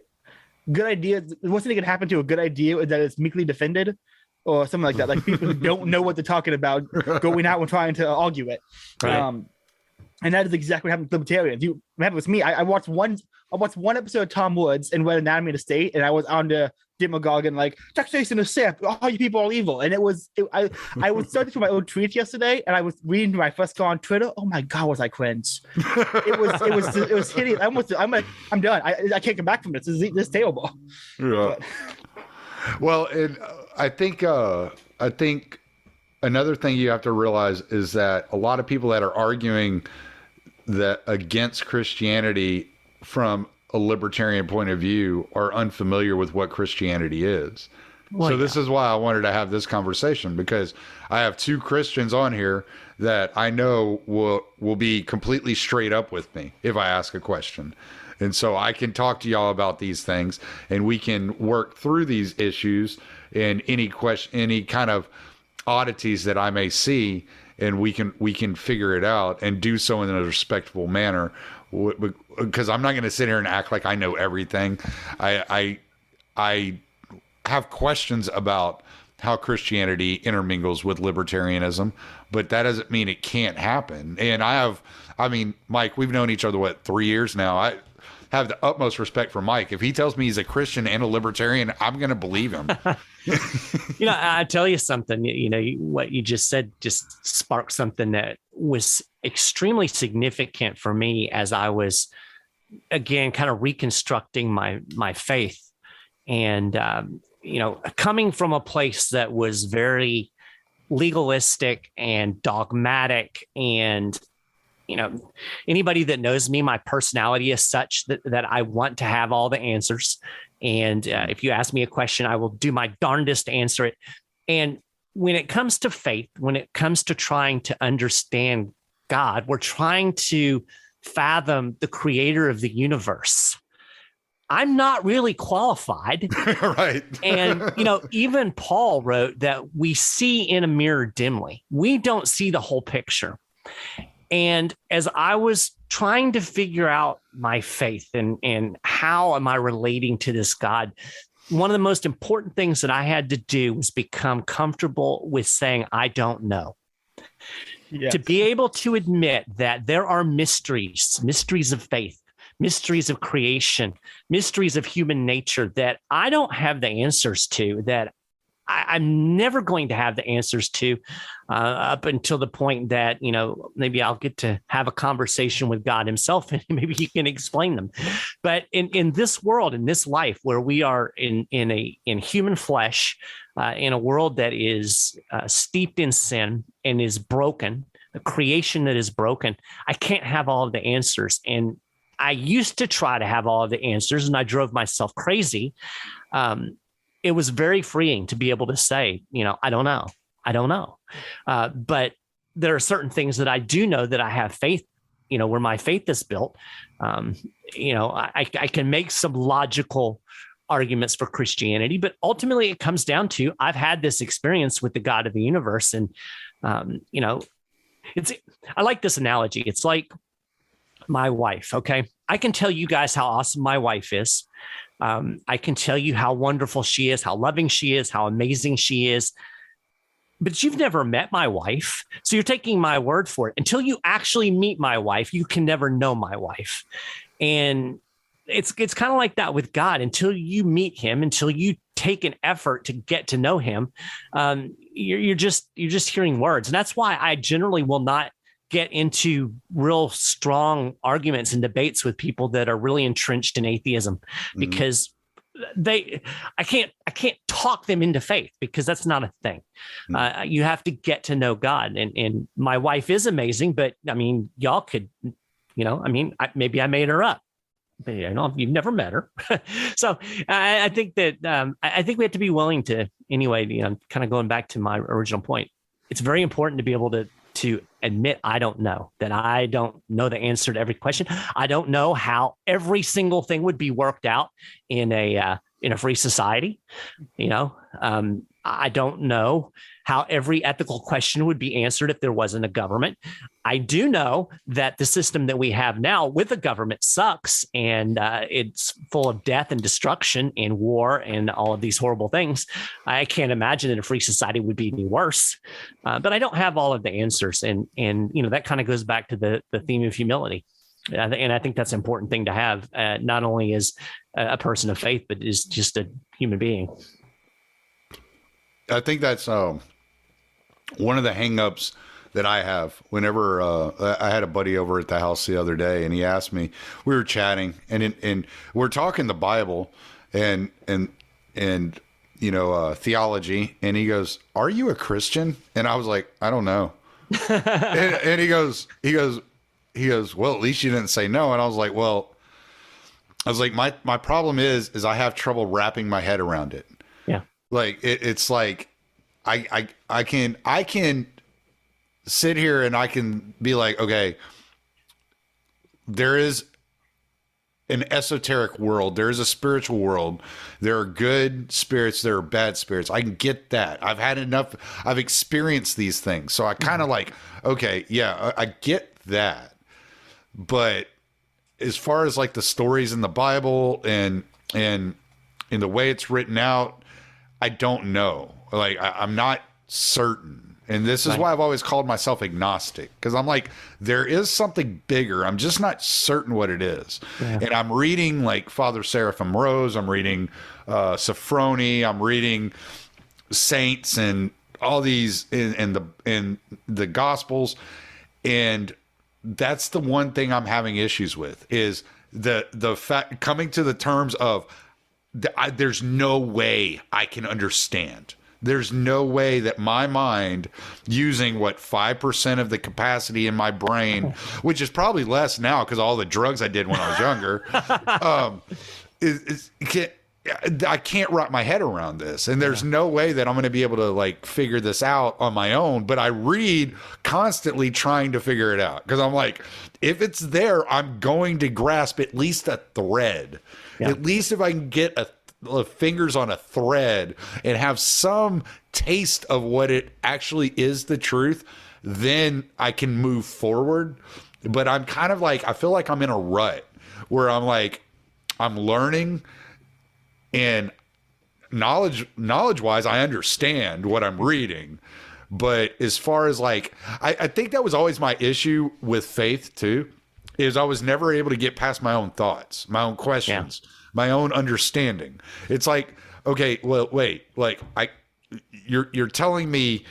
good ideas? What's going to happen to a good idea that it's meekly defended?" Or something like that. Like people who don't know what they're talking about going out and trying to argue it. Right. And that is exactly what happened with libertarians. You remember with me, I watched one episode of Tom Woods and read Anatomy of the State, and I was on the demagogue like taxation is safe, all you people are evil. And I was starting through my own tweets yesterday, and I was reading my first call on Twitter. Oh my god, was I cringe? It was hideous. I'm done. I can't come back from this. This is terrible. Yeah. Well, and I think another thing you have to realize is that a lot of people that are arguing that against Christianity from a libertarian point of view are unfamiliar with what Christianity is. Well, so this is why I wanted to have this conversation, because I have two Christians on here that I know will be completely straight up with me if I ask a question. And so I can talk to y'all about these things, and we can work through these issues and any kind of oddities that I may see, and we can figure it out and do so in a respectful manner. Because I'm not going to sit here and act like I know everything. I have questions about how Christianity intermingles with libertarianism, but that doesn't mean it can't happen. And Mike, we've known each other 3 years now. I have the utmost respect for Mike. If he tells me he's a Christian and a libertarian, I'm going to believe him. I tell you something, what you just said just sparked something that was extremely significant for me as I was, again, kind of reconstructing my faith. And, coming from a place that was very legalistic and dogmatic, and anybody that knows me, my personality is such that I want to have all the answers. And if you ask me a question, I will do my darndest to answer it. And when it comes to faith, when it comes to trying to understand God, we're trying to fathom the creator of the universe. I'm not really qualified. Right. And, even Paul wrote that we see in a mirror dimly. We don't see the whole picture. And as I was trying to figure out my faith and how am I relating to this God, one of the most important things that I had to do was become comfortable with saying, I don't know. Yes. To be able to admit that there are mysteries of faith, mysteries of creation, mysteries of human nature that I don't have the answers to, that I'm never going to have the answers to, up until the point that, maybe I'll get to have a conversation with God himself and maybe he can explain them. But in this world, in this life where we are in human flesh, in a world that is steeped in sin and is broken, a creation that is broken, I can't have all of the answers. And I used to try to have all of the answers, and I drove myself crazy. It was very freeing to be able to say, I don't know. But there are certain things that I do know that I have faith, where my faith is built. I can make some logical arguments for Christianity, but ultimately it comes down to, I've had this experience with the God of the universe. And, I like this analogy. It's like my wife. Okay. I can tell you guys how awesome my wife is. I can tell you how wonderful she is, how loving she is, how amazing she is. But you've never met my wife. So you're taking my word for it. Until you actually meet my wife, you can never know my wife. And it's kind of like that with God. Until you meet him, until you take an effort to get to know him, you're just hearing words. And that's why I generally will not get into real strong arguments and debates with people that are really entrenched in atheism, because I can't talk them into faith, because that's not a thing. You have to get to know God, and my wife is amazing, but I mean, y'all could, maybe I made her up, but you've never met her. So I think that, I think we have to be willing to, anyway, kind of going back to my original point, it's very important to be able to admit, I don't know, that I don't know the answer to every question. I don't know how every single thing would be worked out in a free society. I don't know how every ethical question would be answered if there wasn't a government. I do know that the system that we have now with the government sucks, and it's full of death and destruction and war and all of these horrible things. I can't imagine that a free society would be any worse, but I don't have all of the answers. And that kind of goes back to the theme of humility. And I think that's an important thing to have, not only as a person of faith, but as just a human being. I think that's one of the hangups that I have whenever I had a buddy over at the house the other day, and he asked me, we were chatting and we're talking the Bible and theology, and he goes, "Are you a Christian?" And I was like, "I don't know." and he goes, "Well, at least you didn't say no." And I was like, my problem is I have trouble wrapping my head around it. Yeah. Like it's like I can sit here and I can be like, okay, there is an esoteric world, there is a spiritual world, there are good spirits, there are bad spirits. I can get that. I've had enough. I've experienced these things, so I kind of like, okay, yeah, I get that. But as far as like the stories in the Bible and in the way it's written out, I don't know. Like, I'm not certain. And this is why I've always called myself agnostic, because I'm like, there is something bigger. I'm just not certain what it is. Yeah. And I'm reading like Father Seraphim Rose. I'm reading Sophrony. I'm reading saints and all these in the Gospels. And that's the one thing I'm having issues with, is the fact, coming to the terms of there's no way I can understand. There's no way that my mind, using 5% of the capacity in my brain, which is probably less now because all the drugs I did when I was younger, I can't wrap my head around this. And there's no way that I'm going to be able to like figure this out on my own. But I read constantly trying to figure it out, because I'm like, if it's there, I'm going to grasp at least a thread. Yeah. At least if I can get fingers on a thread and have some taste of what it actually is, the truth, then I can move forward. But I'm kind of like, I feel like I'm in a rut where I'm like, I'm learning, and knowledge wise, I understand what I'm reading. But as far as like, I think that was always my issue with faith too, is I was never able to get past my own thoughts, my own questions, my own understanding. It's like, okay, well, wait, like you're telling me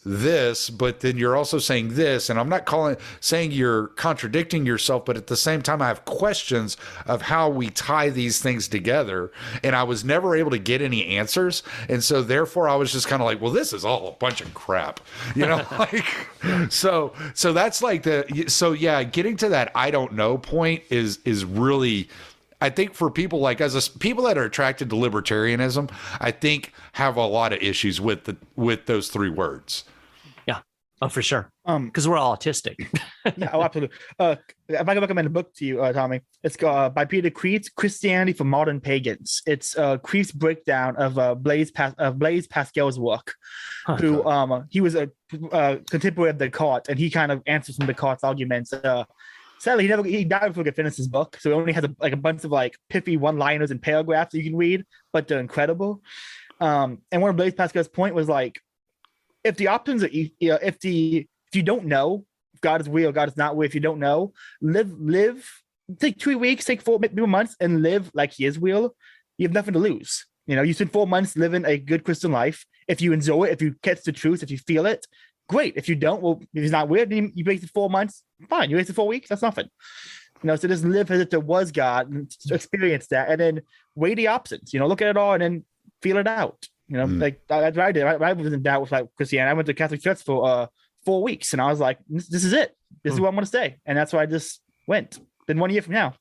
this, but then you're also saying this, and I'm not saying you're contradicting yourself, but at the same time I have questions of how we tie these things together, and I was never able to get any answers, and so therefore I was just kind of like, well, this is all a bunch of crap, like so that's like getting to that I don't know point is really, I think, for people like us, people that are attracted to libertarianism, I think have a lot of issues with those three words. Yeah. Oh, for sure. Because we're all autistic. Yeah, oh, absolutely. If I can recommend a book to you, Tommy, it's by Peter Kreeft, Christianity for Modern Pagans. It's Kreeft's breakdown of Blaise Pascal's work, who he was a contemporary of Descartes, and he kind of answers some of Descartes' arguments. Sadly, he died before he could finish his book, so he only has a bunch of like pithy one-liners and paragraphs that you can read, but they're incredible. And one of Blaise Pascal's point was like, if the options are, if you don't know if God is real, God is not real, if you don't know, live, take 2 weeks, take 4 months, and live like He is real. You have nothing to lose. You spend 4 months living a good Christian life. If you enjoy it, if you catch the truth, if you feel it, great. If you don't, well, if it's not weird, then you wasted 4 months. Fine, you wasted 4 weeks. That's nothing. So just live as if there was God and experience that, and then weigh the options. Look at it all and then feel it out. Like that's what I did. I was in doubt with like Christianity. I went to Catholic church for 4 weeks, and I was like, this is it. This is where I'm going to stay, and that's why I just went. Then 1 year from now.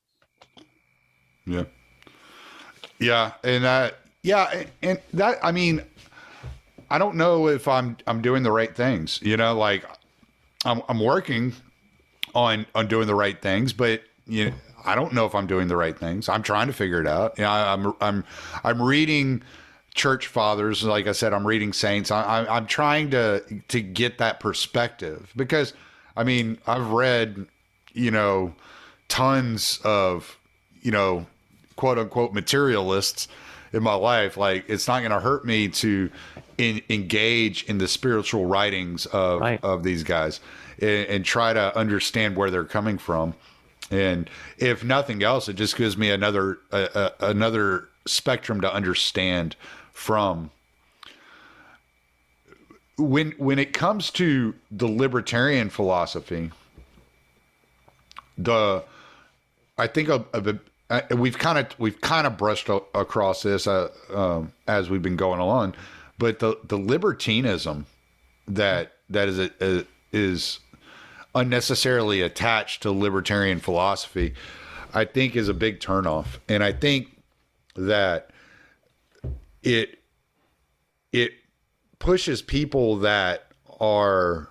Yeah. Yeah, and that. I mean, I don't know if I'm doing the right things. Like I'm working on doing the right things, but I don't know if I'm doing the right things. I'm trying to figure it out. I'm reading church fathers. Like I said, I'm reading saints. I'm trying to get that perspective, because I mean, I've read, tons of, quote unquote materialists in my life. Like, it's not going to hurt me to engage in the spiritual writings of these guys and try to understand where they're coming from. And if nothing else, it just gives me another spectrum to understand from. When it comes to the libertarian philosophy, I think we've kind of brushed across this as we've been going along, but the libertinism that is unnecessarily attached to libertarian philosophy, I think is a big turnoff. And I think that it pushes people that are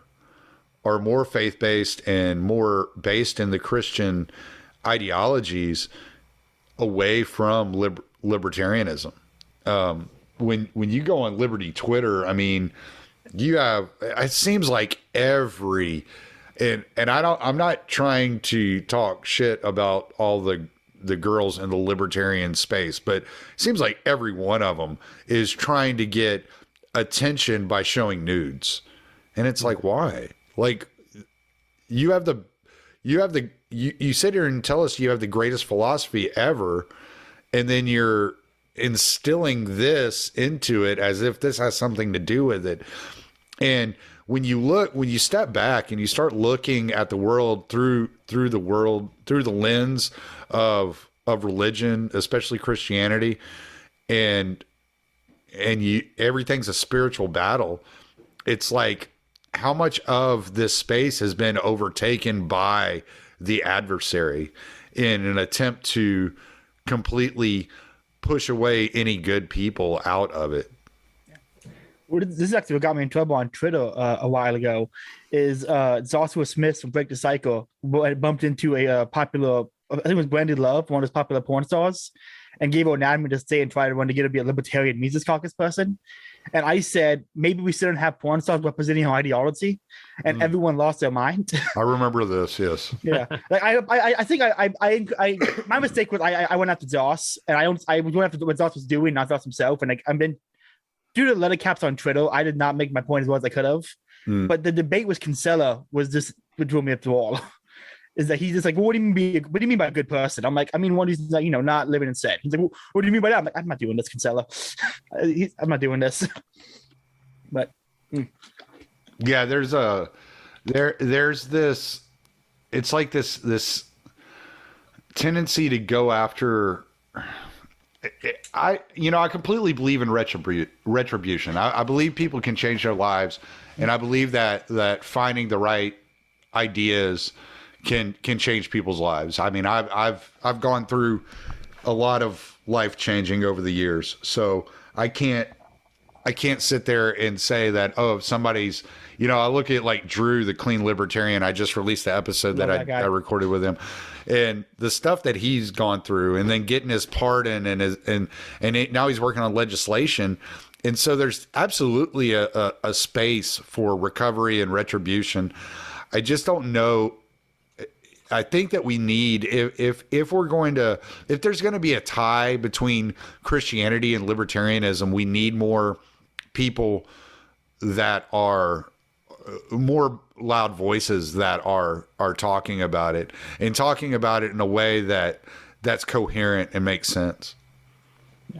more faith-based and more based in the Christian ideologies away from libertarianism. When you go on Liberty Twitter, I mean, it seems like and I'm not trying to talk shit about all the girls in the libertarian space, but it seems like every one of them is trying to get attention by showing nudes. And it's like, why? Like, you sit here and tell us you have the greatest philosophy ever, and then you're instilling this into it as if this has something to do with it. And when you step back and you start looking at the world through the lens of religion, especially Christianity, and everything's a spiritual battle, it's like, how much of this space has been overtaken by the adversary in an attempt to completely push away any good people out of it? Well, this is actually what got me in trouble on Twitter a while ago. Is Joshua Smith from Break the Cycle bumped into a popular, I think it was Brandy Love, one of those popular porn stars, and gave her an admin to stay and try to get to be a libertarian Mises Caucus person. And I said, maybe we shouldn't have porn stars representing our ideology, and everyone lost their mind. I remember this, yes. Yeah, like I think I my mistake was I went after Josh, and I went after what Josh was doing, not Josh himself. And I've been, due to letter caps on Twitter, I did not make my point as well as I could have. But the debate with Kinsella was just what drew me up the wall. Is that he's just like, well, what do you mean by a good person? I'm like, I mean, one who's like, not living in sin. He's like, well, what do you mean by that? I'm like, I'm not doing this, Kinsella. I'm not doing this. But Yeah, there's this, it's like this tendency to go after, I completely believe in retribution. I believe people can change their lives, and I believe that finding the right ideas can change people's lives. I mean, I've gone through a lot of life changing over the years, so I can't sit there and say that, oh, if somebody's, I look at like Drew, the Clean Libertarian. I just released the episode that I recorded with him, and the stuff that he's gone through, and then getting his pardon, and now he's working on legislation. And so there's absolutely a space for recovery and retribution. I just don't know. I think that we need, if there's going to be a tie between Christianity and libertarianism, we need more people that are more loud voices that are talking about it, and talking about it in a way that's coherent and makes sense. Yeah,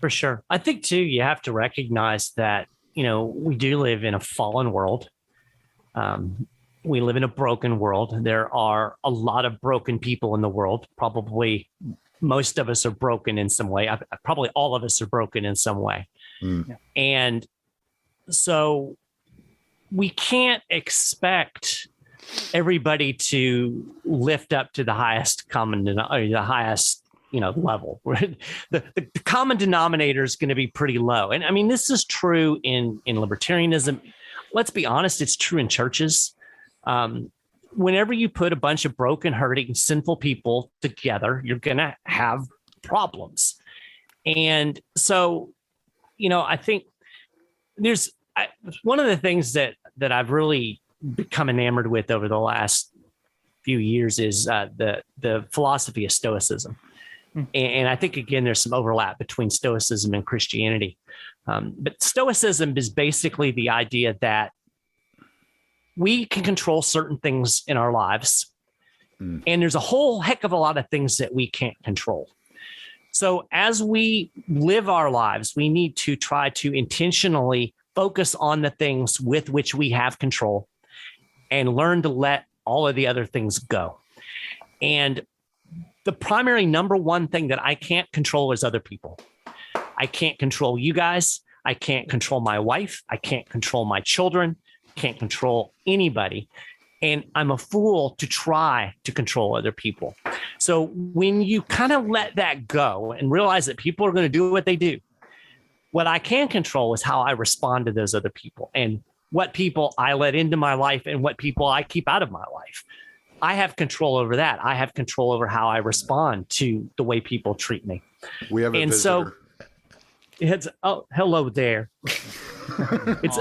for sure. I think too, you have to recognize that, we do live in a fallen world. We live in a broken world. There are a lot of broken people in the world. Probably most of us are broken in some way. Probably all of us are broken in some way. Mm. And so we can't expect everybody to lift up to the highest common, the highest, level. The common denominator is going to be pretty low. And I mean, this is true in libertarianism. Let's be honest, it's true in churches. Whenever you put a bunch of broken, hurting, sinful people together, you're going to have problems. And so, I think there's one of the things that I've really become enamored with over the last few years is the philosophy of Stoicism. And I think, again, there's some overlap between Stoicism and Christianity. But Stoicism is basically the idea that we can control certain things in our lives, and there's a whole heck of a lot of things that we can't control. So as we live our lives, we need to try to intentionally focus on the things with which we have control and learn to let all of the other things go. And the primary number one thing that I can't control is other people. I can't control you guys. I can't control my wife. I can't control my children. Can't control anybody. And I'm a fool to try to control other people. So when you kind of let that go and realize that people are going to do what they do, what I can control is how I respond to those other people, and what people I let into my life and what people I keep out of my life. I have control over that. I have control over how I respond to the way people treat me. We have a visitor. So hello there.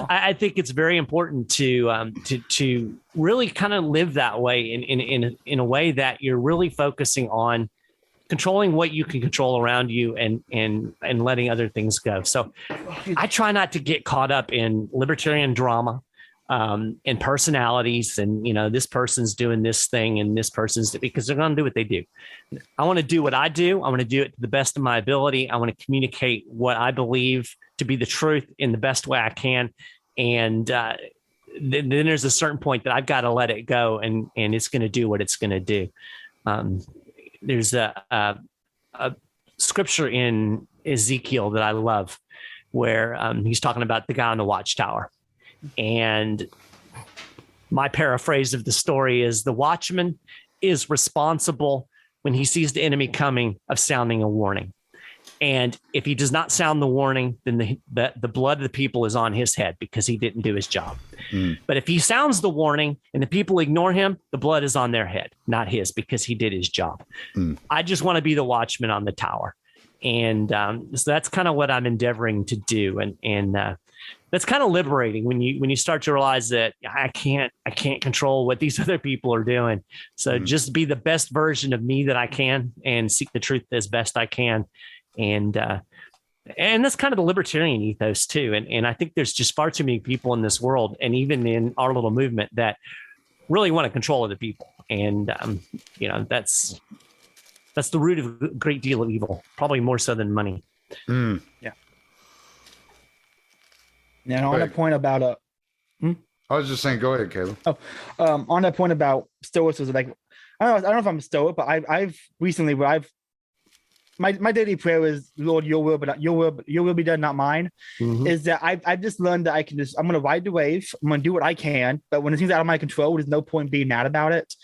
I think it's very important to really kind of live that way in a way that you're really focusing on controlling what you can control around you and letting other things go. So I try not to get caught up in libertarian drama and personalities, and this person's doing this thing and this person's, because they're going to do what they do. I want to do what I do. I want to do it to the best of my ability. I want to communicate what I believe to be the truth in the best way I can. And then there's a certain point that I've got to let it go, and it's going to do what it's going to do. There's a scripture in Ezekiel that I love where he's talking about the guy on the watchtower. And my paraphrase of the story is, the watchman is responsible when he sees the enemy coming of sounding a warning. And if he does not sound the warning, then the blood of the people is on his head because he didn't do his job. But if he sounds the warning and the people ignore him, the blood is on their head, not his, because he did his job. I just want to be the watchman on the tower. And so that's kind of what I'm endeavoring to do. And that's kind of liberating when you start to realize that I can't control what these other people are doing. So just be the best version of me that I can and seek the truth as best I can. And that's kind of the libertarian ethos too. And I think there's just far too many people in this world, and even in our little movement, that really want to control other people. And that's the root of a great deal of evil, probably more so than money. Yeah. And on that point about I was just saying, go ahead, Caleb. on that point about stoicism, like I don't know if I'm a stoic, but I've recently my daily prayer is, Lord, your will be done, not mine. Is that I've just learned that I'm gonna ride the wave, I'm gonna do what I can, but when it seems out of my control, there's no point being mad about it.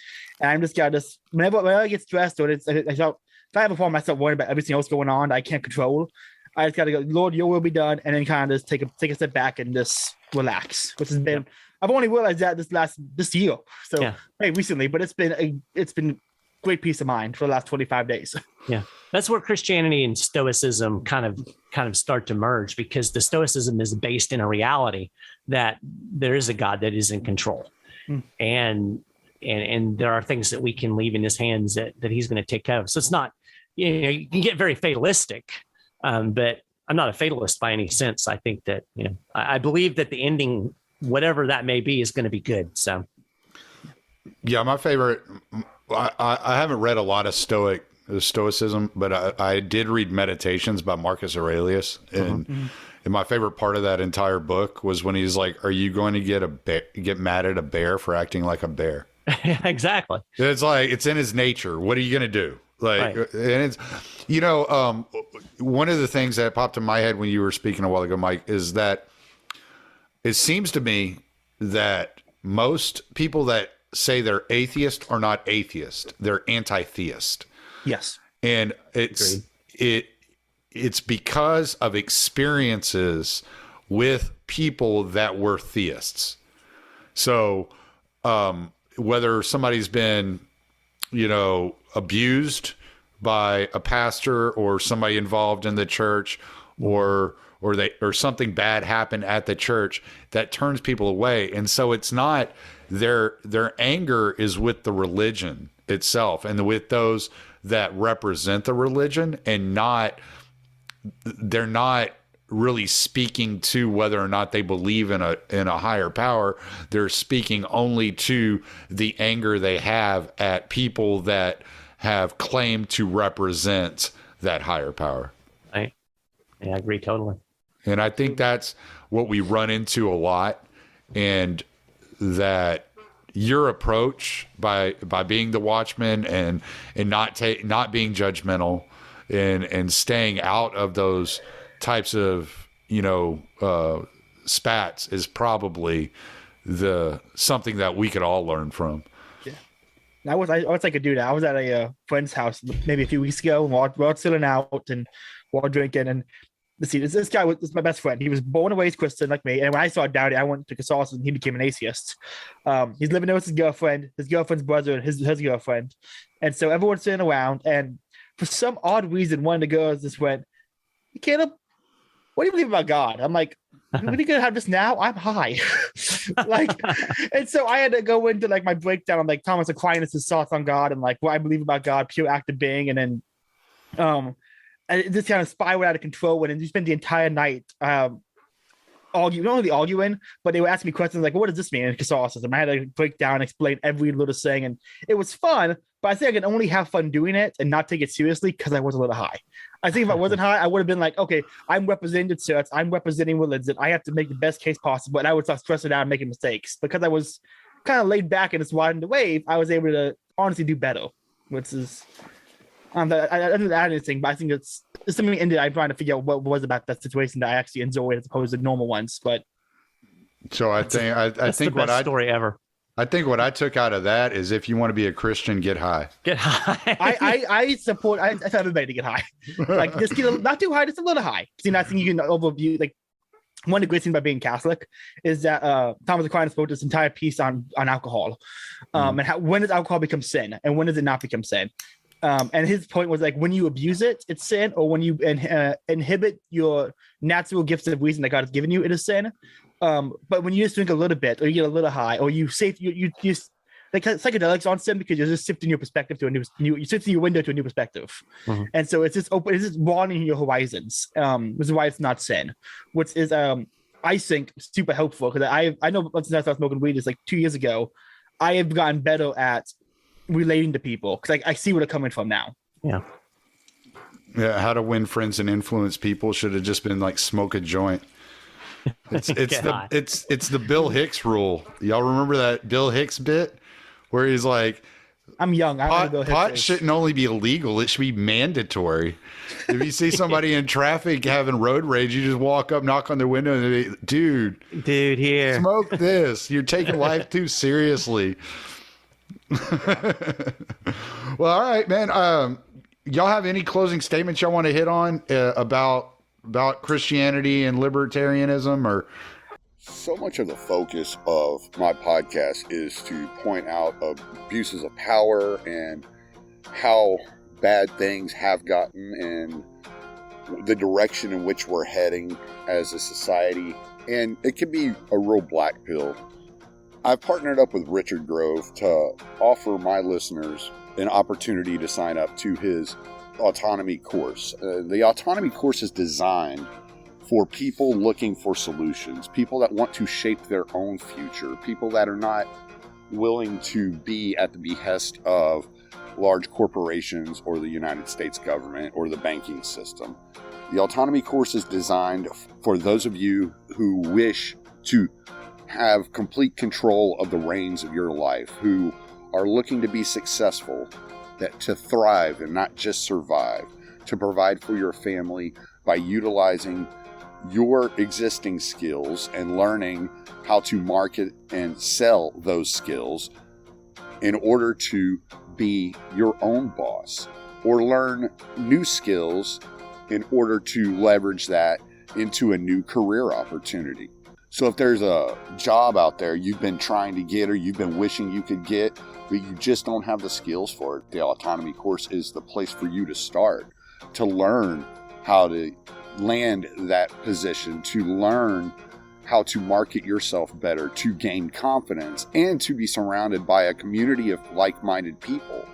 And I'm just gotta whenever I get stressed or if I have a problem, I start worrying about everything else going on that I can't control. I just gotta go, Lord, your will be done, and then kind of just take a step back and just relax, which has been I've only realized that this year, so very recently, but it's been great peace of mind for the last 25 days. Yeah, that's where Christianity and Stoicism kind of start to merge, because the Stoicism is based in a reality that there is a God that is in control, and there are things that we can leave in His hands that He's going to take care of. So it's not, you can get very fatalistic, but I'm not a fatalist by any sense. I think that I believe that the ending, whatever that may be, is going to be good. So, yeah, my favorite. I haven't read a lot of Stoicism, but I did read Meditations by Marcus Aurelius, and my favorite part of that entire book was when he's like, "Are you going to get mad at a bear for acting like a bear?" Yeah, exactly. It's like, it's in his nature. What are you going to do? Like, right. And it's, one of the things that popped in my head when you were speaking a while ago, Mike, is that it seems to me that most people that say they're atheist are not atheist. They're anti-theist. Yes. And it's because of experiences with people that were theists. So, whether somebody's been, abused by a pastor or somebody involved in the church, or something bad happened at the church that turns people away. And so it's not their anger is with the religion itself and with those that represent the religion, and they're not really speaking to whether or not they believe in a higher power. They're speaking only to the anger they have at people that have claimed to represent that higher power. I agree totally. And I think that's what we run into a lot, and that your approach by being the watchman and not being judgmental and staying out of those types of spats is probably something that we could all learn from. Yeah, I was like a dude. I was at a friend's house maybe a few weeks ago, and we're all chilling out and we're all drinking. And let's see, this guy was my best friend. He was born and raised Christian like me, and when I started doubting, I went to Catholicism. He became an atheist. He's living there with his girlfriend's brother, and his girlfriend, and so everyone's sitting around. And for some odd reason, one of the girls just went, "Caleb, what do you believe about God?" I'm like, "What are you gonna have this now? I'm high." And so I had to go into like my breakdown on like Thomas Aquinas' thoughts on God and like what I believe about God, pure act of being, and then it just kind of spiraled out of control. And then you spent the entire night not only arguing, but they were asking me questions like, "What does this mean in Catholicism?" I had to break down and explain every little thing, and it was fun. But I think I can only have fun doing it and not take it seriously because I was a little high. I think if I wasn't high, I would have been like, okay, I'm representing the church, I'm representing religion, I have to make the best case possible, and I would start stressing out and making mistakes. Because I was kind of laid back and just riding the wave, I was able to honestly do better, which is I didn't add anything, but I think it's something in there I'm trying to figure out what was about that situation that I actually enjoyed as opposed to normal ones. But so I think the best story ever. I think what I took out of that is, if you want to be a Christian, get high. Get high. I tell everybody to get high. Like, just get not too high, just a little high. See, I think you can overview, like, one of the great things about being Catholic is that Thomas Aquinas wrote this entire piece on alcohol, and when does alcohol become sin and when does it not become sin? And his point was like, when you abuse it, it's sin, or when you inhibit your natural gifts of reason that God has given you, it is sin. But when you just drink a little bit, or you get a little high, or you just like psychedelics on sin, because you're just shifting your perspective to a new you're shifting your window to a new perspective. And so it's just open, it's just broadening your horizons. Which is why it's not sin, which is I think super helpful, because I know since I started smoking weed, it's like 2 years ago, I have gotten better at relating to people because I see where they're coming from now. Yeah, how to win friends and influence people should have just been like, smoke a joint. It's God. it's the Bill Hicks rule. Y'all remember that Bill Hicks bit where he's like, I'm young. I don't know who Bill Hicks pot is. shouldn't only be illegal; it should be mandatory. If you see somebody in traffic having road rage, you just walk up, knock on their window, and they, dude, here. smoke this. You're taking life too seriously. Well, all right, man. Y'all have any closing statements y'all want to hit on about Christianity and libertarianism? Or so much of the focus of my podcast is to point out abuses of power and how bad things have gotten and the direction in which we're heading as a society. And it can be a real black pill. I've partnered up with Richard Grove to offer my listeners an opportunity to sign up to his Autonomy Course. The Autonomy Course is designed for people looking for solutions, people that want to shape their own future, people that are not willing to be at the behest of large corporations or the United States government or the banking system. The Autonomy Course is designed for those of you who wish to have complete control of the reins of your life, who are looking to be successful, to thrive and not just survive, to provide for your family by utilizing your existing skills and learning how to market and sell those skills in order to be your own boss, or learn new skills in order to leverage that into a new career opportunity. So if there's a job out there you've been trying to get or you've been wishing you could get, but you just don't have the skills for it, the Autonomy Course is the place for you to start, to learn how to land that position, to learn how to market yourself better, to gain confidence, and to be surrounded by a community of like-minded people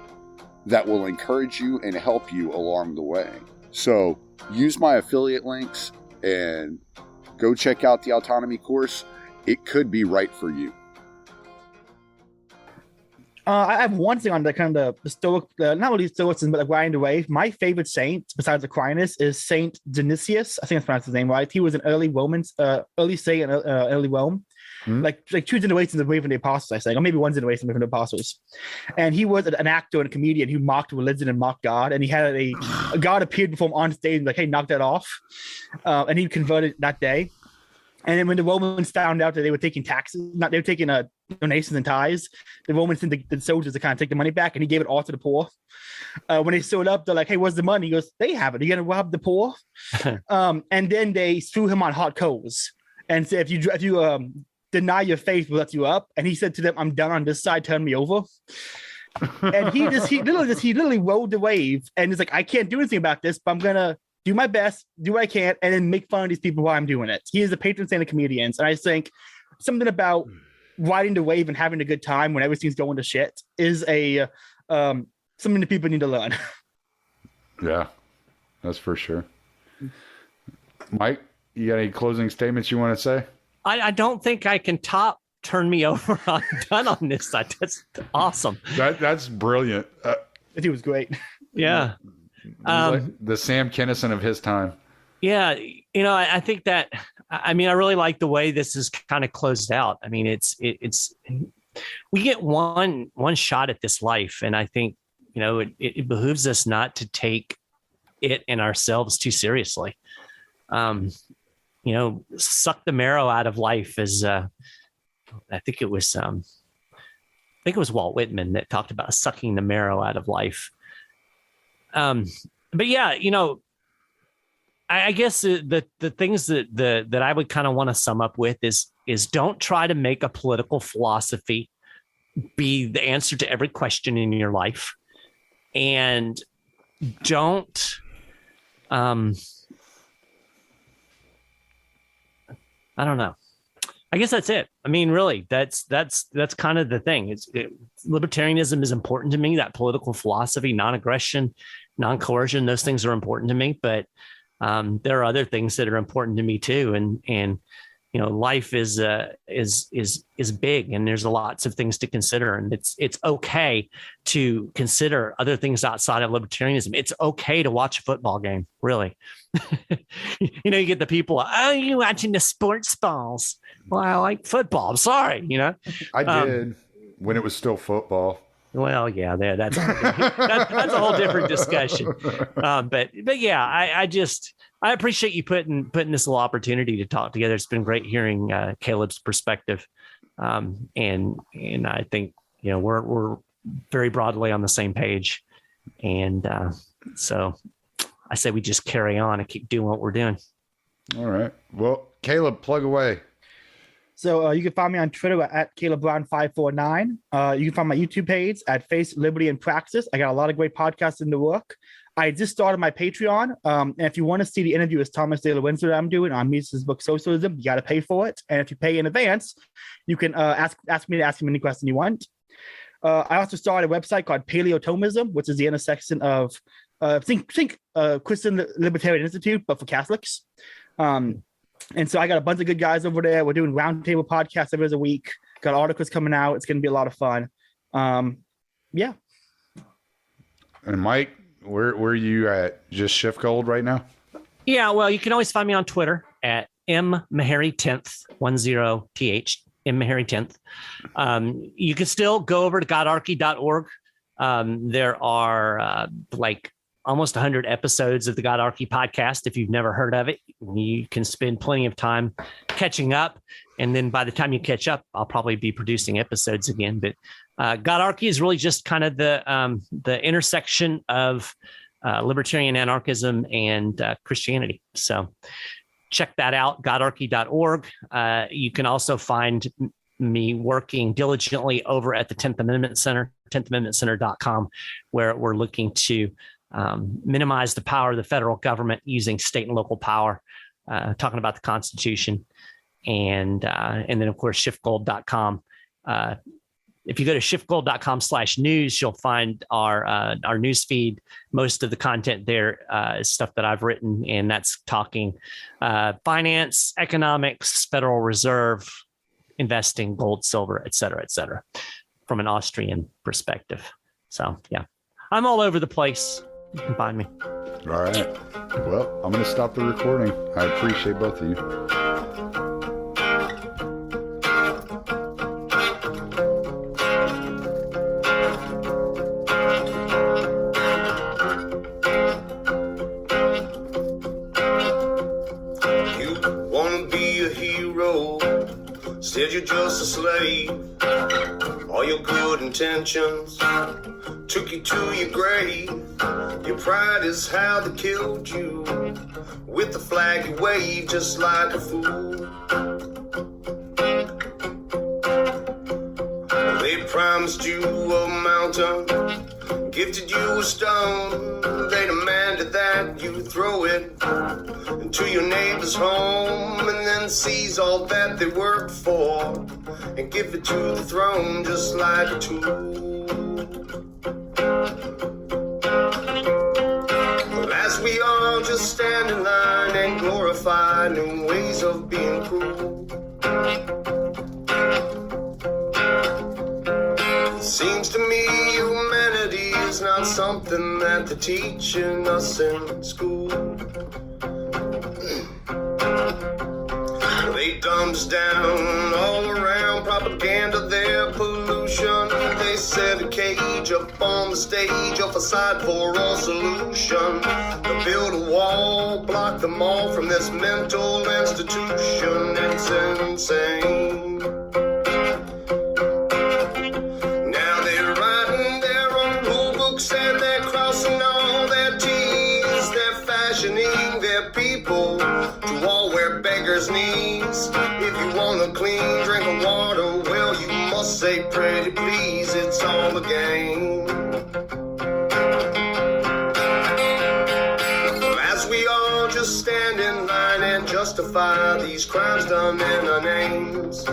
that will encourage you and help you along the way. So use my affiliate links and go check out the Autonomy Course. It could be right for you. I have one thing on the kind of the Stoic, not really Stoicism, but like Ryan away. My favorite saint, besides Aquinas, is Saint Dionysius. I think that's pronounced his name right. He was an early Roman, early saint in early Rome, like 2 generations away from the apostles, I think, or maybe 1 generation away from the apostles. And he was an actor and a comedian who mocked religion and mocked God. And he had a God appeared before him on stage and like, hey, knock that off. And he converted that day. And then when the Romans found out that they were taking taxes, they were taking donations and tithes, the Romans sent the soldiers to kind of take the money back, and he gave it all to the poor. When they showed up, they're like, hey, where's the money? He goes, they have it. Are you going to rob the poor? And then they threw him on hot coals and said, if you deny your faith, we'll let you up. And he said to them, I'm done on this side, turn me over. And he literally rode the wave and is like, I can't do anything about this, but I'm going to do my best, do what I can, and then make fun of these people while I'm doing it. He is a patron saint of comedians. And I think something about riding the wave and having a good time when everything's going to shit is something that people need to learn. yeah, that's for sure. Mike, you got any closing statements you want to say? I don't think I can top turn me over. I'm done on this side. That's awesome. That's brilliant. He was great. Yeah. Like the Sam Kinison of his time. Yeah. I think that, I really like the way this is kind of closed out. I mean, it's we get one shot at this life. And I think, it behooves us not to take it and ourselves too seriously. Suck the marrow out of life is, I think it was Walt Whitman that talked about sucking the marrow out of life. But yeah, I guess the things that I would kind of want to sum up with is don't try to make a political philosophy be the answer to every question in your life, and don't I don't know. I guess that's it. Really, that's kind of the thing. Libertarianism is important to me. That political philosophy, non-aggression, non-coercion, those things are important to me. But there are other things that are important to me too. And life is big, and there's lots of things to consider, and it's okay to consider other things outside of libertarianism. It's okay to watch a football game, really. You get the people, oh, you watching the sports balls? Well, I like football. I'm sorry, I did when it was still football. Well, yeah, that's a whole different discussion. But yeah, I appreciate you putting this little opportunity to talk together. It's been great hearing Caleb's perspective, and I think we're very broadly on the same page, and so I say we just carry on and keep doing what we're doing. All right. Well, Caleb, plug away. So you can find me on Twitter at CalebBrown549. You can find my YouTube page at Face, Liberty, and Praxis. I got a lot of great podcasts in the work. I just started my Patreon. And if you want to see the interview with Thomas De La Windsor that I'm doing on Mises' book, Stoicism, you got to pay for it. And if you pay in advance, you can ask me to ask him any question you want. I also started a website called Paleotomism, which is the intersection of think Christian Libertarian Institute, but for Catholics. And so I got a bunch of good guys over there. We're doing roundtable podcasts every other week. Got articles coming out. It's going to be a lot of fun. Yeah. And Mike, where are you at? Just Shift Gold right now? Yeah, well, you can always find me on Twitter at mmaharrey10th, 10th, mmaharrey10th. You can still go over to godarchy.org. There are almost 100 episodes of the Godarchy podcast. If you've never heard of it, you can spend plenty of time catching up. And then by the time you catch up, I'll probably be producing episodes again. But Godarchy is really just kind of the intersection of libertarian anarchism and Christianity. So check that out, godarchy.org. You can also find me working diligently over at the 10th Amendment Center, 10thamendmentcenter.com, where we're looking to minimize the power of the federal government using state and local power, talking about the Constitution, and then of course shiftgold.com. If you go to shiftgold.com/news, you'll find our news feed. Most of the content there is stuff that I've written, and that's talking finance, economics, Federal Reserve, investing, gold, silver, et cetera, from an Austrian perspective. So yeah, I'm all over the place. You can find me. All right. Well, I'm going to stop the recording. I appreciate both of you. You wanna be a hero, instead you're just a slave. All your good intentions took you to your grave. Your pride is how they killed you, with the flag you waved just like a fool. They promised you a mountain, gifted you a stone. They demanded that you throw it into your neighbor's home, and then seize all that they worked for and give it to the throne just like a tool. Well, as we all just stand in line and glorify new ways of being cruel, it seems to me humanity is not something that they're teaching us in school. They dumb us down all around, propaganda, their pollution. They set a cage up on the stage, a facade for all solution. They build a wall, block them all from this mental institution. It's insane. Now they're writing their own rule books and they're crossing all their T's. They're fashioning their people to all wear beggars' knees. If you want a clean drink of water, well, you must say pretty please. It's all a game. As we all just stand in line and justify these crimes done in our names,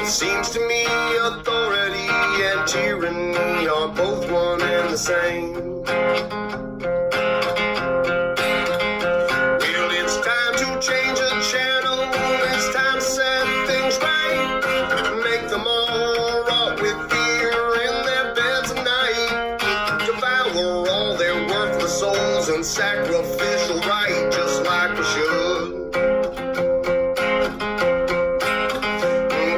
it seems to me authority and tyranny are both one and the same. We'll vows and sacrificial right, just like we should.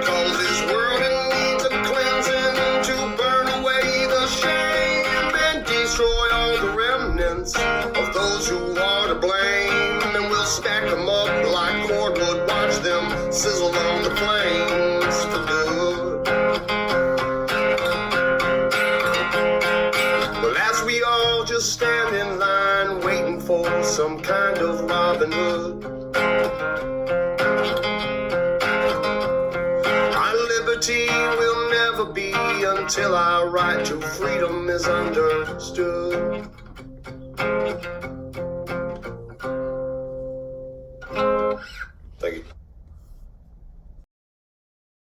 Cause this world needs a cleansing to burn away the shame and destroy all the remnants of those who are to blame. And we'll stack them up like cordwood, watch them sizzle on the flames for good. Well, as we all just stand in line waiting for some kind of Robin Hood, our liberty will never be until our right to freedom is understood. Thank you.